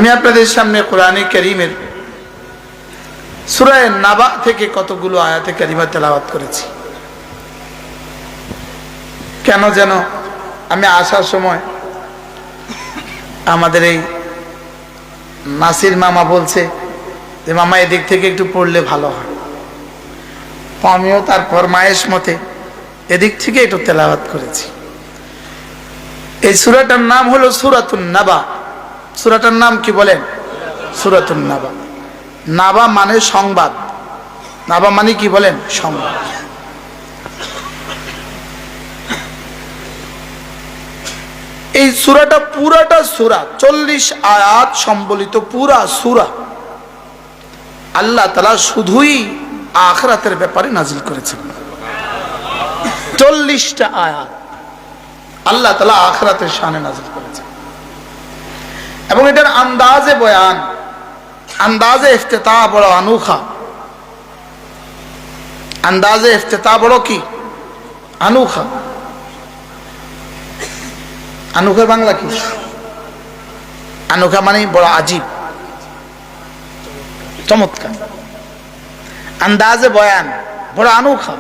আমি আপনাদের সামনে কোরআনে কারীমের সূরা নাবা থেকে কতগুলো আয়াতে কারিমা তেলাওয়াত করেছি। কেন যেন আমি আসার সময় আমাদের এই নাসির মামা বলছে যে মামা এদিক থেকে একটু পড়লে ভালো হয়, তো আমিও তার ফরমায়েশ মতে এদিক থেকে একটু তেলাওয়াত করেছি। এই সূরাটার নাম হলো সূরাতুন নাবা। সূরাটার নাম কি বলেন? সূরাতুন নাবা। নাবা মানে সংবাদ। নাবা মানে কি বলেন? সংবাদ। এই সূরাটা পুরাটা সূরা 40 আয়াত সম্বলিত পুরা সূরা আল্লাহ তাআলা শুধুই আখিরাতের ব্যাপারে নাজিল করেছেন। 40টা আয়াত আল্লাহ তাআলা আখিরাতের শানে নাজিল করেছেন এবং এটার আন্দাজে বয়ান, আন্দাজে ইফতিতা বড় আনুখা। আন্দাজে ইফতিতা বড় কি? আনুখা। আনুখার বাংলা কি? আনুখা মানে বড় আজীব, চমৎকার। আন্দাজে বয়ান বড় আনুখা।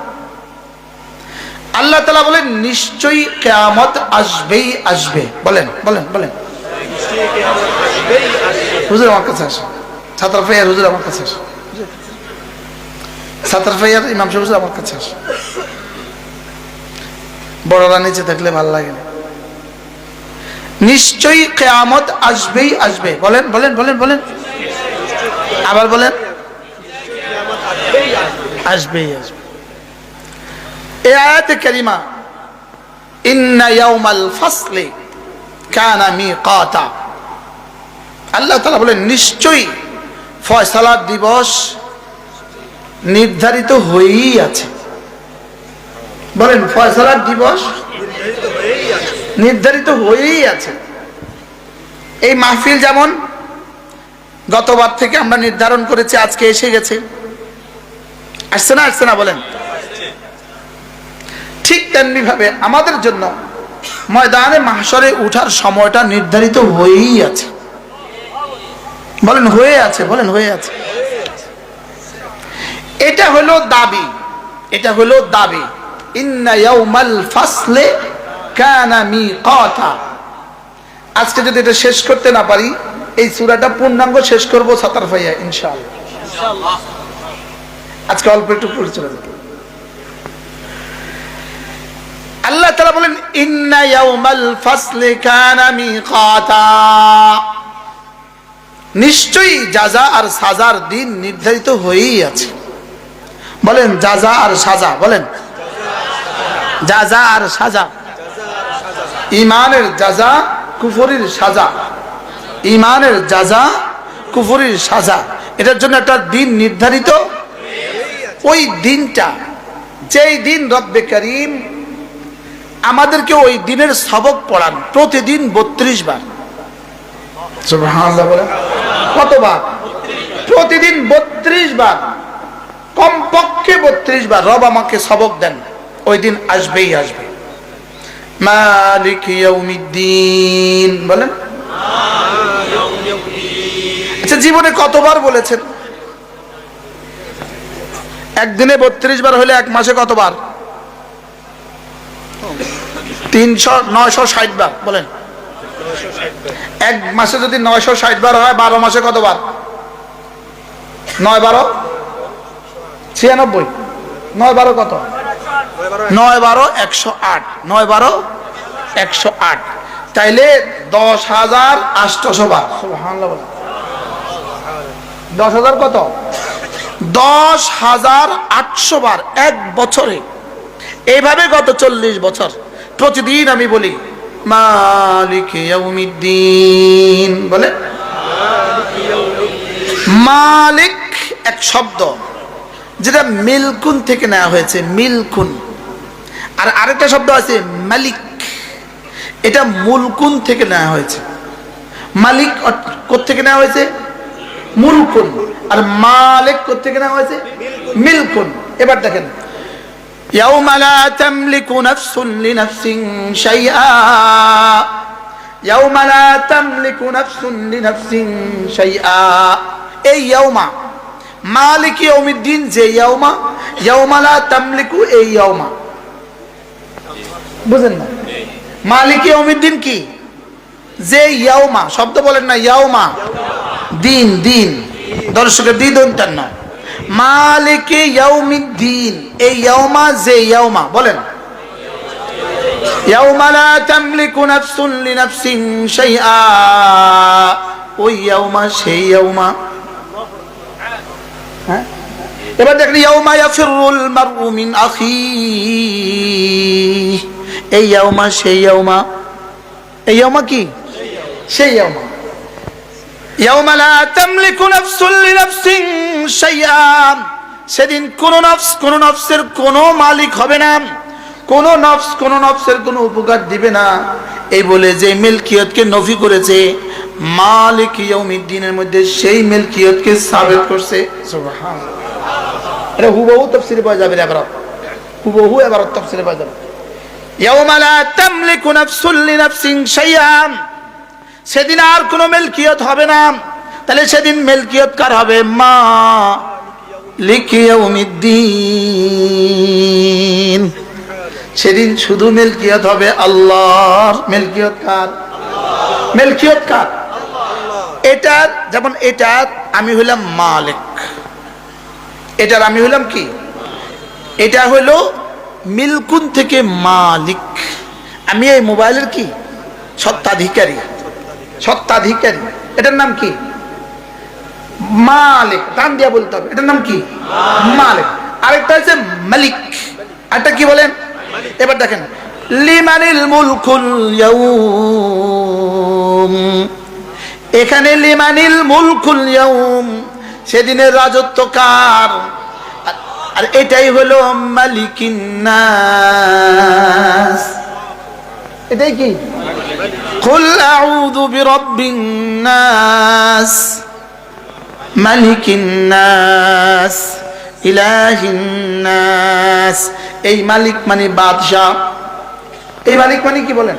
আল্লাহ তাআলা বলেন নিশ্চয়ই কিয়ামত আসবেই আসবে। বলেন বলেন বলেন। হুজুর আমার কাছে আসে, ছাত্র ফাইয়ার হুজুর আমার কাছে আসে, ছাত্র ফাইয়ার ইমাম সাহেব হুজুর আমার কাছে আসে। বড়রা নিচে থাকলে ভালো লাগে না। নিশ্চয়ই কিয়ামত আসবেই আসবে। বলেন বলেন বলেন বলেন, আবার বলেন। আসবেই আসবে। এই আয়াতে কারিমা ইন্না ইয়াউমাল ফাসলি কানা মিকাতা। আল্লাহ তাআলা বলেন নিশ্চয়ই ফয়সালার দিবস নির্ধারিত হয়েই আছে। বলেন ফয়সালার দিবস নির্ধারিত হয়েই আছে। এই মাহফিল যেমন গতবার থেকে আমরা নির্ধারণ করেছি, আজকে এসে গেছে। আসছে না? আসছে না? বলেন। ঠিক তেমনি ভাবে আমাদের জন্য ময়দানে মাহশরে উঠার সময়টা নির্ধারিত হয়েই আছে। বলেন হয়ে আছে। বলেন হয়ে আছে। এটা হলো দাবি, এটা হলো দাবি। ইন্না ইয়াউমাল ফাসলে কানা মিকাতা। আজকে যদি এটা শেষ করতে না পারি, এই সূরাটা পূর্ণাঙ্গ শেষ করব ছাত্র ভাইয়া ইনশাআল্লাহ। আজকে অল্প একটু পড়ে চলে যাব। আল্লাহ তাআলা বলেন ইন্না ইয়াউমাল ফাসলি কানা মিকাতা। নিশ্চয়ই জাযা আর সাজার দিন নির্ধারিত হয়েই আছে। বলেন জাযা আর সাজা। বলেন জাযা আর সাজা। ঈমানের জাযা, কুফরির সাজা। ঈমানের জাযা, কুফরির সাজা। এটার জন্য একটা দিন নির্ধারিত। ওই দিনটা, যেই দিন রব্বে কারীম আমাদেরকে ওই দিনের সবক পড়ান প্রতিদিন 32 বার। সুবহানাল্লাহ। বলেন কতবার? প্রতিদিন 32 বার, কমপক্ষে 32 বার রব আমাকে সবক দেন। ওই দিন আসবেই আসবে। মালিক ইয়াউমিদ্দিন। বলেন। আচ্ছা জীবনে কতবার বলেছেন? একদিনে 32 বার হলে এক মাসে কতবার? 960 বার। বলেন এক মাসে যদি 960 বার হয়, 12 মাসে কতবার? 9 12 96। 9 12 কত? 9 12 108। 9 12 108। তাইলে 10,800 বার। সুবহানাল্লাহ। 10,000 কত? 10,800 বার এক বছরে। এইভাবে গত 40 বছর প্রতিদিন আমি বলি মালিক ইয়াউমিদ্দিন। বলে মালিক এক শব্দ যেটা মিলকুন থেকে নেওয়া হয়েছে, মিলকুন। আর আরেকটা শব্দ আছে মালিক, এটা মুলকুন থেকে নেওয়া হয়েছে। মালিক কোত্থেকে নেওয়া হয়েছে? মুলকুন। আর মালিক কোত্থেকে নেওয়া হয়েছে? মিলকুন। এবার দেখেন ইয়াউমা লা তামলিকু নাফসুন লিনাফসিন শাইআ ইয়াউমা লা তামলিকু নাফসুন লিনাফসিন শাইআ, এই ইয়াউমা মালিক ইয়াউমিদ্দিন, যে ইয়াউমা, ইয়াউমা লা তামলিকু, এই ইয়াউমা বুঝেন না? মালিক ইয়াউমিদ্দিন কি? যে ইয়াউমা, শব্দ বলেন না, ইয়াউমা দিন, দিন দর্শকের দিদনটার না, মালিক ইয়াউমিদ্দিন, এই ইয়াউমা, যে ইয়াউমা, বলেন ইয়াউমা লা তামলিকু নাফসুন লিনাফসিন শাইআ, ওই ইয়াউমা, সেই ইয়াউমা। হ্যাঁ, এবার দেখেন ইয়াউমা ইয়াফিরুল মারউ মিন আখিহি, এই ইয়াউমা, সেই ইয়াউমা। এই ইয়াউমা কি? সেই ইয়াউমা। ইয়াউমা লা তামলিকু নাফসুন লিনাফসিন শাইআ, সেদিন কোন নফস কোন নফসের কোন মালিক হবে না, কোন নফস কোন নফসের কোন উপকার দিবে না। এই বলে যে মিলকিয়তকে নফি করেছে, মালিক ইয়াউমিদ্দিনের মধ্যে সেই মিলকিয়তকে সাবিত করছে। সুবহানাল্লাহ, এটা হুবহু তাফসীরে পাওয়া যাবে, এবারে হুবহু এবারে তাফসীরে পাওয়া যাবে। ইয়াউমা লা তামলিকু নাফসুন লিনাফসিন শাইআ, সেদিন আর কোনো মিলকিয়ত হবে না। তাহলে সেদিন মিলকিয়ত কার হবে? মালিক ইয়াউমিদ্দিন, সেদিন শুধু মিলকিয়ত হবে আল্লাহর। মিলকিয়ত কার? মিলকিয়ত কার? এটা যেমন এটা আমি হইলাম মালিক, এটার আমি হইলাম কি? এটা হইল মিলকুন থেকে মালিক, আমি এই মোবাইলের কি? সত্ত্বাধিকারী, সত্ত্বাধিকারী। এটার নাম কি? মালিক। টান দিয়া বলতে হবে, এটার নাম কি? মালিক। আরেকটা হচ্ছে মালিক, আরেকটা কি বলেন? এবার দেখেন, লিমানিল মুলকুল ইয়াউম, এখানে লিমানিল মুলকুল ইয়াউম, সেদিনের রাজত্ব কার? আর এটাই হলো মালিকিন নাস, এটাই কি? কুল আউযু বিরাব্বিন নাস মালিকিন নাস ইলাহিন নাস। এই মালিক মানে বাদশাহ, এই মালিক মানে কি বলেন?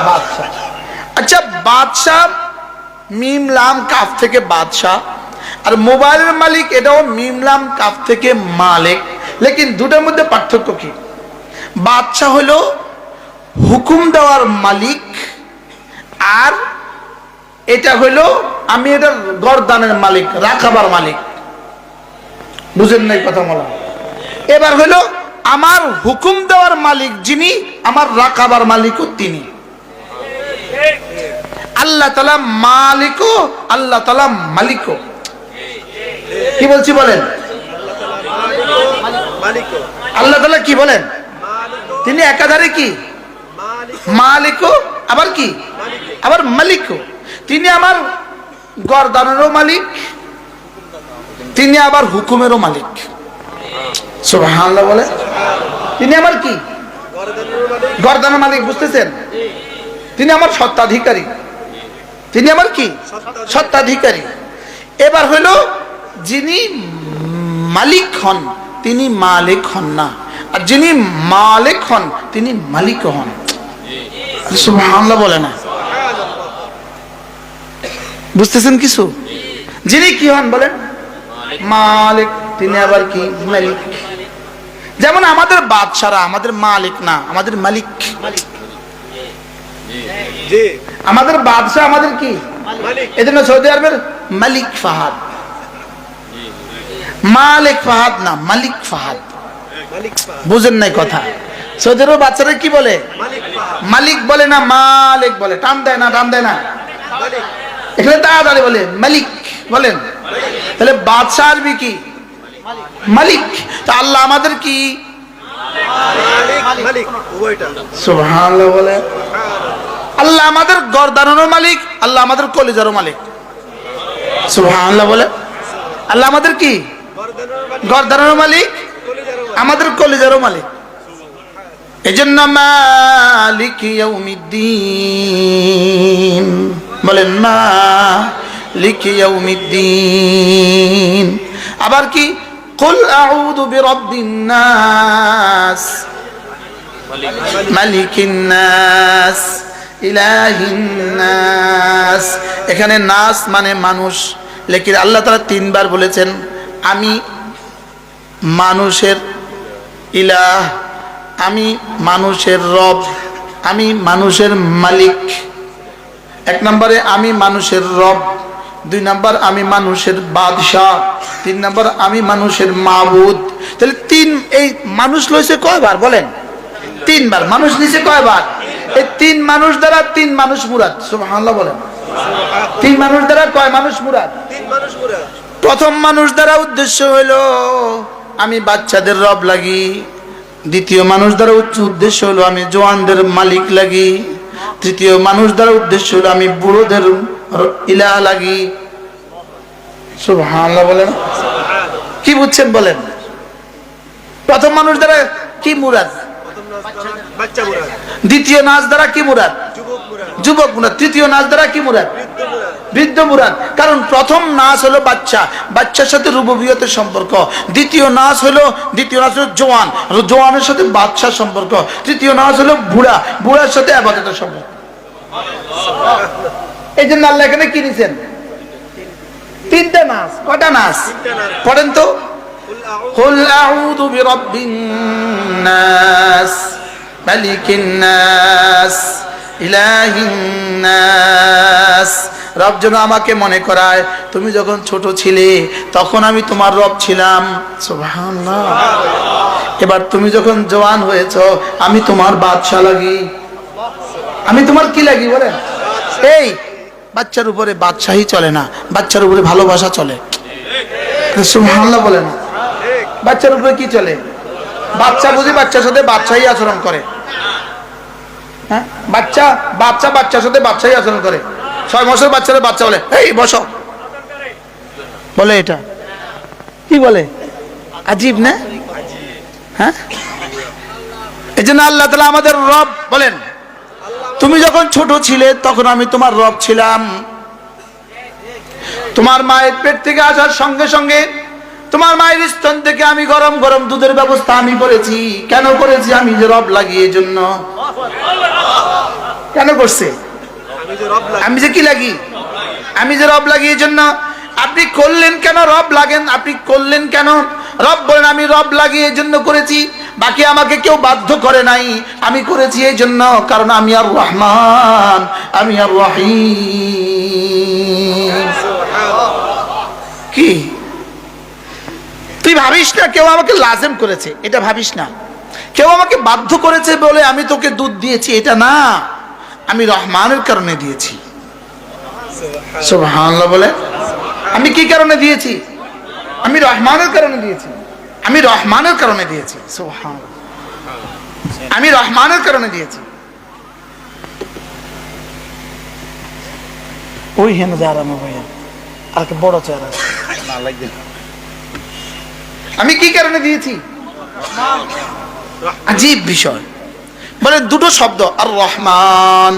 বাদশাহ। আচ্ছা, বাদশাহ মিম লাম কাফ থেকে বাদশাহ, আর মোবাইলের মালিক এটাও মিম লাম কাফ থেকে মালিক। লেকিন দুটার মধ্যে পার্থক্য কি? বাদশাহ হলো হুকুম দেওয়ার মালিক, আর এটা হলো আমি এটার গর্দানের মালিক, রাখাবার মালিক। বুঝেন নাই কথা বলা? এবার হলো আমার হুকুম দেওয়ার মালিক যিনি, আমার রাখাবার মালিকও তিনি। আল্লাহ তাআলা মালিকও, আল্লাহ তাআলা মালিকও। কি বলছি বলেন? আল্লাহ তাআলা কি বলেন? তিনি একাধারে কি? মালিকও, আবার কি? আবার মালিকও। তিনি আমার গর্দানেরও মালিক, তিনি আবার হুকুমেরও মালিক। সুবহানাল্লাহ বলে। তিনি আমার কি? গর্দানের মালিক। বুঝতেছেন? তিনি আমার সত্ত্বাধিকারী, তিনি আমার কি? সত্ত্বাধিকারী। এবার হলো যিনি মালিক হন তিনি মালিক হন না, আর যিনি মালিক হন তিনি মালিক হন। সুবহানাল্লাহ বলে না? বুঝতেছেন কিছু? যিনি কি হন বলেন? মালিক, তিনি আবার কি? মালিক। যেমন আমাদের বাদশারা আমাদের মালিক না, আমাদের মালিক। আমাদের বাদশাহ আমাদের কি? এজন্য সৌদি আরবের মালিক ফাহাদ, মালিক ফাহাদ না, মালিক ফাহাদ। বুঝেন নাই কথা? সৌদি আরবের বাচ্চারা কি বলে? মালিক বলে না, মালিক বলে। টান দেয় না, টান দেয় না। এখানে তাড়াতাড়ি বলে মালিক বলেন। তাহলে বাদশাহ আরবি কি? মালিক। তো আল্লাহ আমাদের কি? সুবহানাল্লাহ বলে। আল্লাহ আমাদের গর্দানেরও মালিক, আল্লাহ আমাদের কলিজারও মালিক। সুবহানাল্লাহ বলে। আল্লাহ আমাদের কি? গর্দানেরও মালিক, আমাদের কলিজারও মালিক। এজন্য মালিক ইয়াউমিদ্দিন বলেন, মালিক ইয়াউমিদ্দিন। আবার কি? কুল আউযু বিরাব্বিন নাস মালিকিন নাস ইলাহিন নাস। এখানে নাস মানে মানুষ, লেকিন আল্লাহ তাআলা তিনবার বলেছেন আমি মানুষের ইলাহ, আমি মানুষের রব, আমি মানুষের মালিক। এক নম্বরে আমি মানুষের রব, দুই নম্বর আমি মানুষের বাদশাহ, তিন নম্বর আমি মানুষের মাবুদ। তাহলে এই মানুষ লইছে কয়বার বলেন? তিনবার। মানুষ নিচে কয়বার? এই তিন মানুষ দ্বারা তিন মানুষ মুরাদ। সুবহানাল্লাহ বলেন। তিন মানুষ দ্বারা কয় মানুষ মুরাদ? প্রথম মানুষ দ্বারা উদ্দেশ্য হইলো আমি বাচ্চাদের রব লাগি। দ্বিতীয় মানুষ দ্বারা উদ্দেশ্য হলো আমি জওয়ানদের মালিক লাগি। তৃতীয় মানুষ দ্বারা উদ্দেশ্য হলো আমি বুড়োদের ইলাহ লাগি। সুবহানাল্লাহ বলেন। কি বুঝছেন বলেন? প্রথম মানুষ দ্বারা কি মুরাদ? দ্বিতীয় নাচ দ্বারা কি মুরাদ? যুবক মুরাদ। তৃতীয় নাচ দ্বারা কি মুরাদ? বৃদ্ধ মুরাদ। কারণ প্রথম নাচ হলো বাচ্চা, বাচ্চার সাথে রুবুবিয়তের সম্পর্ক। দ্বিতীয় নাচ হলো জওয়ান, জওয়ানের সাথে বাদশার সম্পর্ক। তৃতীয় নাচ হলো বুড়া, বুড়ার সাথে ইবাদতের সম্পর্ক। এই জন্য আল্লাহ এখানে কি নিছেন? তিনটা নাচ। কয়টা নাচ পড়েন তো? কুল আউযু বিরাব্বিন নাস, মালিকিন নাস, ইলাহিন নাস। রব যেন আমাকে মনে করায় তুমি যখন ছোট ছিলে তখন আমি তোমার রব ছিলাম। সুবহানাল্লাহ। এবার তুমি যখন জওয়ান হয়েছো আমি তোমার বাদশা লাগি। আমি তোমার কি লাগি বলেন? এই বাচ্চার উপরে বাদশাহী চলে না, বাচ্চার উপরে ভালোবাসা চলে। সুবহানাল্লাহ বলেন। বাচ্চার উপরে কি চলে? বাচ্চা বুঝি বাচ্চার সাথে বাদশাহী আচরণ করে। হ্যাঁ, বাচ্চার সাথে বাদশাহী আচরণ করে। 6 মাসের বাচ্চারা বাচ্চা বলে এই বসো, বলে এটা কি বলে? আজীব না? হ্যাঁ, এই জন্য আল্লাহ তাআলা আমাদের রব বলেন তুমি যখন ছোট ছিলে তখন আমি তোমার রব ছিলাম। তোমার মায়ের পেট থেকে আসার সঙ্গে সঙ্গে তোমার মায়ের স্তন থেকে আমি গরম গরম দুধের ব্যবস্থা আমি করেছি। কেন করেছি? আমি যে রব লাগি এই জন্য। কেন করছে? আমি যে কি লাগি? আমি যে রব লাগি এই জন্য। আপনি করলেন কেন রব লাগেন? আপনি করলেন কেন? রব বলেন আমি রব লাগি এই জন্য করেছি, বাকি আমাকে কেউ বাধ্য করে নাই। আমি করেছি এই জন্য কারণ আমি আর রহমান, আমি আর রহিম। কি তুই ভাবিস না কেউ আমাকে লাজেম করেছে, এটা ভাবিস না। কেউ আমাকে বাধ্য করেছে বলে আমি তোকে দুধ দিয়েছি, এটা না। আমি রহমানের কারণে দিয়েছি। সুবহানাল্লাহ বলে। আমি কি কারণে দিয়েছি? আমি রহমানের কারণে দিয়েছি। আমি রহমানের কারণে দিয়েছি। সুবহানাল্লাহ, আমি রহমানের কারণে দিয়েছি। ওই হেন যারাম ভাইয়া আর বড় চেহারা না লাগবে। আমি কি কারণে দিয়েছি? আজীব বিষয়। বলে দুটো শব্দ, আর রহমান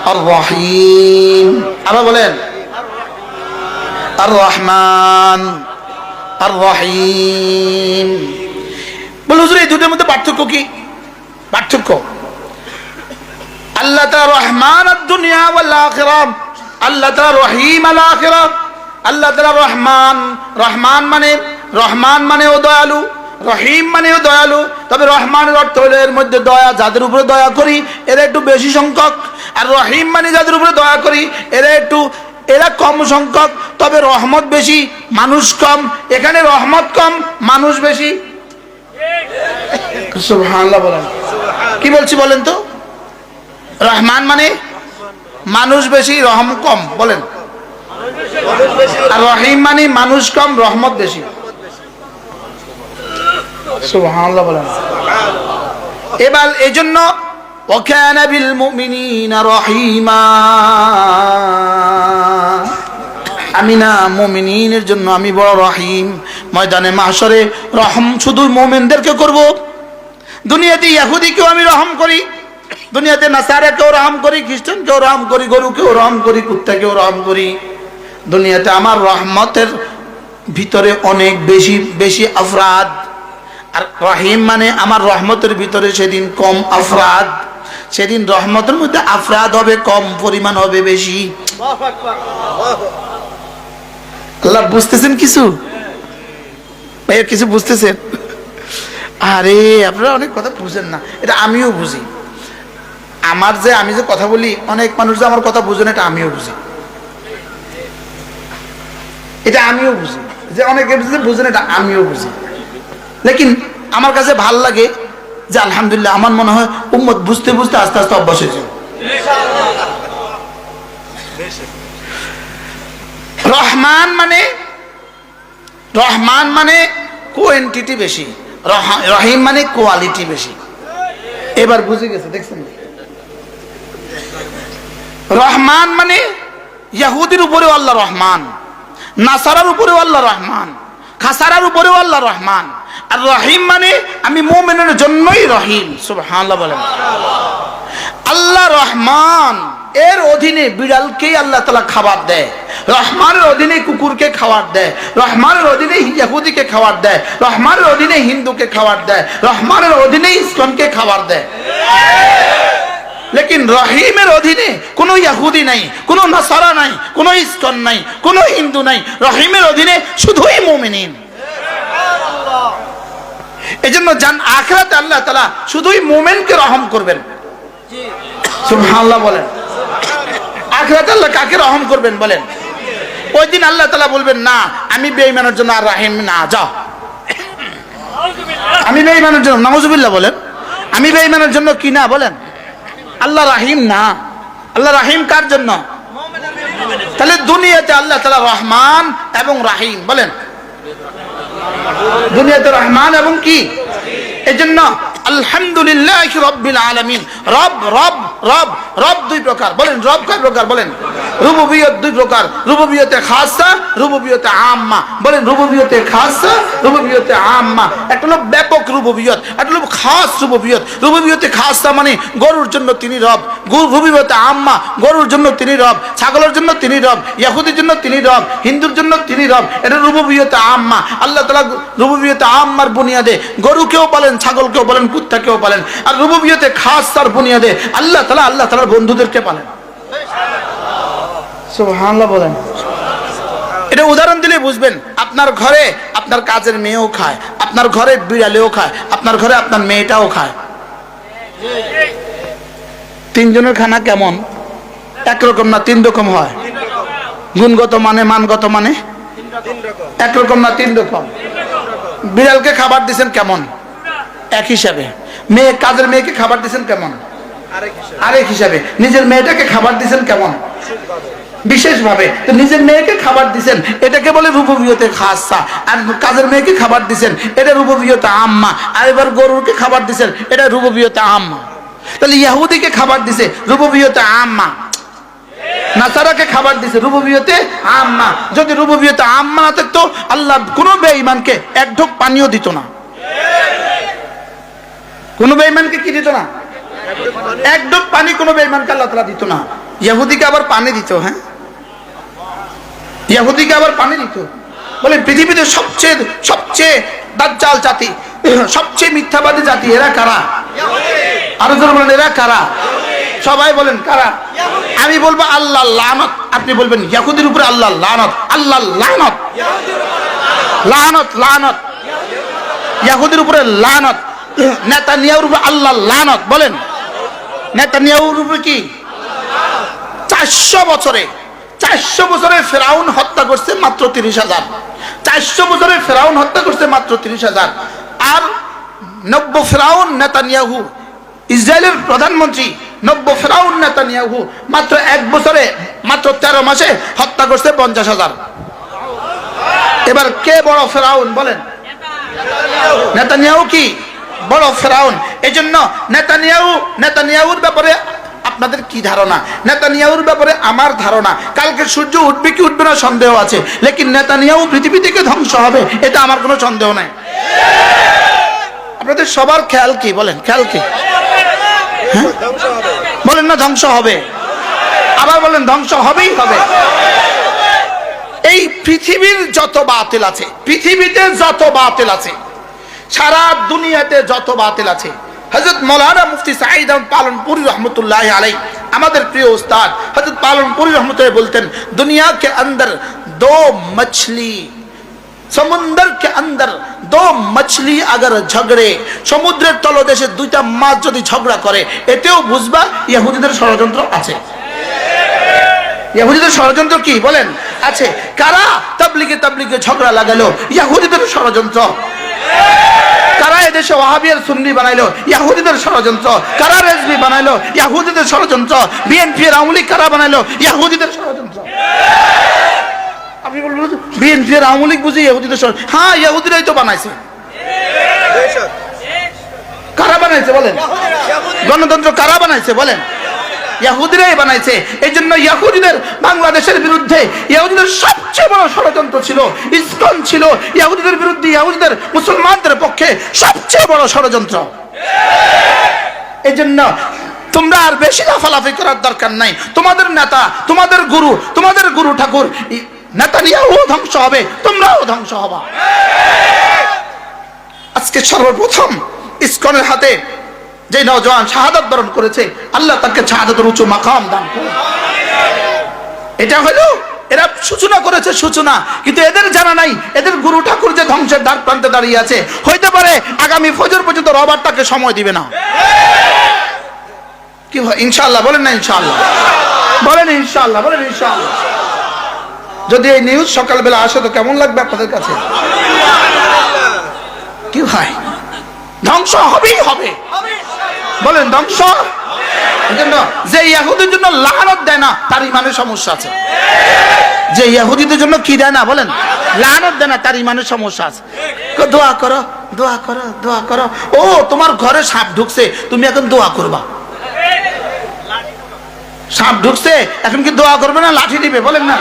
আর রহিম। আবার বলেন আর রহমান আর রহিম। বলে হুজুর এই দুটোর মধ্যে পার্থক্য কি? পার্থক্য আল্লাহ তাআলা রহমান আদ-দুনিয়া ওয়াল আখিরাহ, আল্লাহ তাআলা রহিম আল আখিরাহ। আল্লাহ তাআলা রহমান, রহমান মানে ও দয়ালু, রহিম মানে ও দয়ালু। তবে রহমানের অর্থ হলো এর মধ্যে দয়া, যাদের উপরে দয়া করি এরা একটু বেশি সংখ্যক। আর রহিম মানে যাদের উপরে দয়া করি এরা কম সংখ্যক, তবে রহমত বেশি, মানুষ কম। এখানে রহমত কম, মানুষ বেশি। সুবহানাল্লাহ বলেন। কি বলছি বলেন তো? রহমান মানে মানুষ বেশি, রহম কম। বলেন। আর রহিম মানে মানুষ কম, রহমত বেশি। সুবহানাল্লাহ বলেন। এবার এই জন্য ওয়াকানা বিল মুমিনিনা রহিমা, আমি না মুমিনের জন্য আমি বড় রহিম। ময়দানে মাহশরে রহম শুধু মুমিনদেরকে করব। দুনিয়াতে ইহুদিকেও আমি রহম করি, দুনিয়াতে নাসারাকেও রহম করি, খ্রিস্টানকেও রহম করি, গরুকেও রহম করি, কুত্তাকেও রহম করি। দুনিয়াতে আমার রহমতের ভিতরে অনেক বেশি বেশি আফরাদ, আর রহিম মানে আমার রহমতের ভিতরে সেদিন কম আফরাদ। সেদিন রহমতের মধ্যে আফরাদ হবে কম, পরিমাণ হবে বেশি। আল্লাহ বুঝতেছেন কিছু? ভাইয়া কিছু বুঝতেছেন? আরে আপনারা অনেক কথা বুঝেন না, এটা আমিও বুঝি। আমি যে কথা বলি, অনেক মানুষ যে আমার কথা বুঝেন, এটা আমিও বুঝি। এটা আমিও বুঝি যে অনেকে বুঝেন, এটা আমিও বুঝি। লেকিন আমার কাছে ভাল লাগে যে আলহামদুলিল্লাহ, আমার মনে হয় উম্মত বুঝতে বুঝতে আস্তে আস্তে অভ্যাস হয়েছে। রহমান মানে কোয়ান্টিটি বেশি, রহিম মানে কোয়ালিটি বেশি। এবার বুঝে গেছে, দেখছেন? রহমান মানে ইহুদির উপরেও আল্লাহ রহমান, নাসারার উপরেও আল্লাহ রহমান, খাসারার উপরেও আল্লাহ রহমান। আর রহিম মানে আমি মুমিনের জন্যই রহিম। সুবহানাল্লাহ বলেন। আল্লাহ রহমান, এর অধীনে বিড়ালকেই আল্লাহ তাআলা খাবার দেয়, রহমানের অধীনে কুকুরকে খাবার দেয়, রহমানের অধীনে ইহুদিকে খাবার দেয়, রহমানের অধীনে হিন্দুকে খাবার দেয়, রহমানের অধীনে ইসলামকে খাবার দেয়। লেকিন রহিমের অধীনে কোনো ইহুদি নাই, কোনো নাসারা নাই, কোনো ইসকন নাই, কোনো হিন্দু নাই। রহিমের অধীনে শুধুই মুমিনিন। এজন্য আখিরাতে আল্লাহ তাআলা শুধুই মুমিনকে রহম করবেন। সুবহানাল্লাহ বলেন। আখিরাতে আল্লাহ কাকে রহম করবেন বলেন? ওই দিন আল্লাহ তাআলা বলবেন, না আমি বেঈমানের জন্য আর রহিম না, যাও। আমি বেঈমানের জন্য, নাউজুবিল্লাহ বলেন, আমি বেঈমানের জন্য কি না বলেন? আল্লাহ রাহিম না। আল্লাহ রাহিম কার জন্য? তাহলে দুনিয়াতে আল্লাহ তাআলা রহমান এবং রাহিম বলেন, দুনিয়াতে রহমান এবং কি? এজন্য আলহামদুলিল্লাহ রাব্বিল আলামিন। রব রব রব রব দুই প্রকার বলেন। রব কয় প্রকার বলেন? রুবুবিয়ত দুই প্রকার, রুবুবিয়তে খাসা, রুবুবিয়তে আম্মা। বলেন রুবুবিয়তে খাসা, রুবুবিয়তে আম্মা। একটা হলো ব্যাপক রুবুবিয়ত, একটা হলো খাস রুবুবিয়ত। রুবুবিয়তে খাসা মানে গরুর জন্য তিনি রব, রুবুবিয়তে আম্মা গরুর জন্য তিনি রব, ছাগলের জন্য তিনি রব, ইহুদির জন্য তিনি রব, হিন্দুর জন্য তিনি রব। এটা রুবুবিয়তে আম্মা। আল্লাহ তাআলা রুবুবিয়তে আম্মার বুনিয়াদে গরুকেও বলেন, ছাগলকেও বলেন, কুত্তাকেও পালেন। আর রুবুবিয়তে খাসসার বুনিয়াদে আল্লাহ তাআলার বন্ধুদেরকে পালেন। সুবহানাল্লাহ বলেন। এটা উদাহরণ দিলে বুঝবেন। আপনার ঘরে আপনার কাজের মেয়েও খায়, আপনার ঘরে বিড়ালেও খায়, আপনার ঘরে আপনার মেয়েটাও খায়। তিনজনের খানা কেমন? একরকম না, তিন রকম হয়। গুণগত মানে, মানগত মানে একরকম না, তিন রকম। বিড়ালকে খাবার দিচ্ছেন কেমন? এক হিসাবে। কাজের মেয়েকে খাবার দিচ্ছেন কেমন? আরেক হিসাবে। নিজের মেয়েটাকে খাবার দিচ্ছেন কেমন? বিশেষ ভাবে। তো নিজের মেয়েকে খাবার দিচ্ছেন, এটাকে বলে রুবুবিয়তে খাসা। আর কাজের মেয়েকে খাবার দিচ্ছেন, এটা রুবুবিয়তে আম্মা। আর এবার গরুকে খাবার দিচ্ছেন, এটা রুবুবিয়তে আম্মা। তাহলে ইহুদিকে খাবার দিছে রুবুবিয়তে আম্মা, নাসারাকে খাবার দিছে রুবুবিয়তে আম্মা। যদি রুবুবিয়তে আম্মা না থাকতো, আল্লাহ কোনো বেঈমানকে এক ঢোক পানিও দিত না। কোন বেঈমানকে কি দিত না? এক ঢোক পানি কোন বেঈমানকে আল্লাহ তাআলা দিত না। ইহুদিকে আবার পানি দিত। হ্যাঁ, ইহুদিকে আবার পানি দিত। বলে পৃথিবীতে সবচেয়ে দাজ্জাল জাতি, সবচেয়ে মিথ্যাবাদী জাতি এরা কারা? আরো জোরে বলেন, এরা কারা? সবাই বলেন কারা? আমি বলবো আল্লাহ লানত, আপনি বলবেন ইহুদির উপরে আল্লাহ লানত। আল্লাহ লানত, লানত, লানত। ইহুদির উপরে লানত, নেতানিয়াহুর উপরে আল্লাহ লানত। বলেন নেতানিয়াহুর উপরে কি? 400 বছরে ফেরাউন হত্যা করছে মাত্র 30,000। 400 বছরে ফেরাউন হত্যা করছে মাত্র 30,000। আর নব্য ফেরাউন নেতানিয়াহু, ইসরায়েলের প্রধানমন্ত্রী নব্য ফেরাউন নেতানিয়াহু মাত্র 1 বছরে, মাত্র 13 মাসে হত্যা করছে 50,000। এবার কে বড় ফেরাউন বলেন? নেতানিয়াহু কি বড় ফেরাউন? এজন্য নেতানিয়াহুর ব্যাপারে আপনাদের কি ধারণা? নেতানিয়াহুর ব্যাপারে আমার ধারণা, কালকে সূর্য উঠবে কি উঠবে না সন্দেহ আছে, লেকিন নেতানিয়াহু পৃথিবী থেকে ধ্বংস হবে, এটা আমার কোনো সন্দেহ নাই। আপনাদের সবার খেয়াল কি বলেন? খেয়াল কি? হ্যাঁ বলেন না ধ্বংস হবে, আবার বলেন ধ্বংস হবেই হবে। এই পৃথিবীর যত বাতিল আছে, পৃথিবীতে যত বাতিল আছে, সারা দুনিয়াতে যত বাতিল আছে, হযরত মাওলানা মুফতি সাঈদ আহমদ পালনপুরি रहमतुल्लाह अलैह আমাদের প্রিয় উস্তাদ হযরত পালনপুরি रहमतुल्लाह बोलते हैं दुनिया के अंदर दो मछली समुद्र के अंदर दो मछली अगर झगड़े সমুদ্রের তলদেশে দুইটা মাছ যদি ঝগড়া করে এতেও বুঝবা ইহুদিদের ষড়যন্ত্র আছে। ইহুদিদের ষড়যন্ত্র কি বলেন আছে? কারা তাবলীগে ঝগড়া লাগালো? ইহুদিদের ষড়যন্ত্র। কারা এদেশে ওয়াহাবি আর সুন্নি বানাইলো? ইহুদিদের ষড়যন্ত্র। কারা রেজভি বানাইলো? ইহুদিদের ষড়যন্ত্র। বিএনপি এর আওয়ামী লীগ কারা বানাইলো? ইহুদিদের ষড়যন্ত্র। আপনি বলবেন বিএনপি এর আওয়ামী লীগ বুঝি ইহুদিদের ষড়যন্ত্র? হ্যাঁ, ইহুদিরাই তো বানাইছে। কারা বানাইছে বলেন? গণতন্ত্র কারা বানাইছে বলেন? ইহুদিরাই বানাইছে। এই জন্য ইহুদিদের বাংলাদেশের বিরুদ্ধে ইহুদিদের সবচেয়ে বড় ষড়যন্ত্র ছিল ইসকন ছিল। ইহুদিদের বিরুদ্ধে ইহুদিদের মুসলমানদের পক্ষে সবচেয়ে বড় ষড়যন্ত্র। এই জন্য তোমরা আর বেশি লাফালাফি করার দরকার নাই। তোমাদের নেতা, তোমাদের গুরু ঠাকুর নেতানিয়াহু ধ্বংস হবে, তোমরাও ধ্বংস হবা। আজকে সর্বপ্রথম ইসকনের হাতে যে নওজোয়ান শাহাদাত বরণ করেছে, আল্লাহ তাকে শাহাদাতের উঁচু মাকাম দান করুন। এটা হলো এরা সূচনা করেছে সূচনা, কিন্তু এদের জানা নাই এদের গুরু ঠাকুর যে ধ্বংসের দ্বার প্রান্তে দাঁড়িয়ে আছে। হইতে পারে আগামী ফজর পর্যন্ত রবার তাকে সময় দিবে না। কি হয় ইনশাআল্লাহ বলেন না? ইনশাআল্লাহ বলেন, ইনশাআল্লাহ বলেন, ইনশাআল্লাহ। যদি এই নিউজ সকালবেলা আসে তো কেমন লাগবে আপনাদের কাছে? কি হয় ধ্বংস হবেই হবে বলেন, ধ্বংস। এজন্য যে ইহুদির জন্য লানত দেয় না তার ইমানের সমস্যা আছে। যে ইহুদিদের জন্য কি দেয় না বলেন, লানত দেয় না, তার ইমানের সমস্যা আছে। দোয়া করো, দোয়া করো, দোয়া করো। ও তোমার ঘরে সাপ ঢুকছে, তুমি এখন দোয়া করবা। সাপ ঢুকছে এখন কি দোয়া করবে না লাঠি দিবে বলেন না?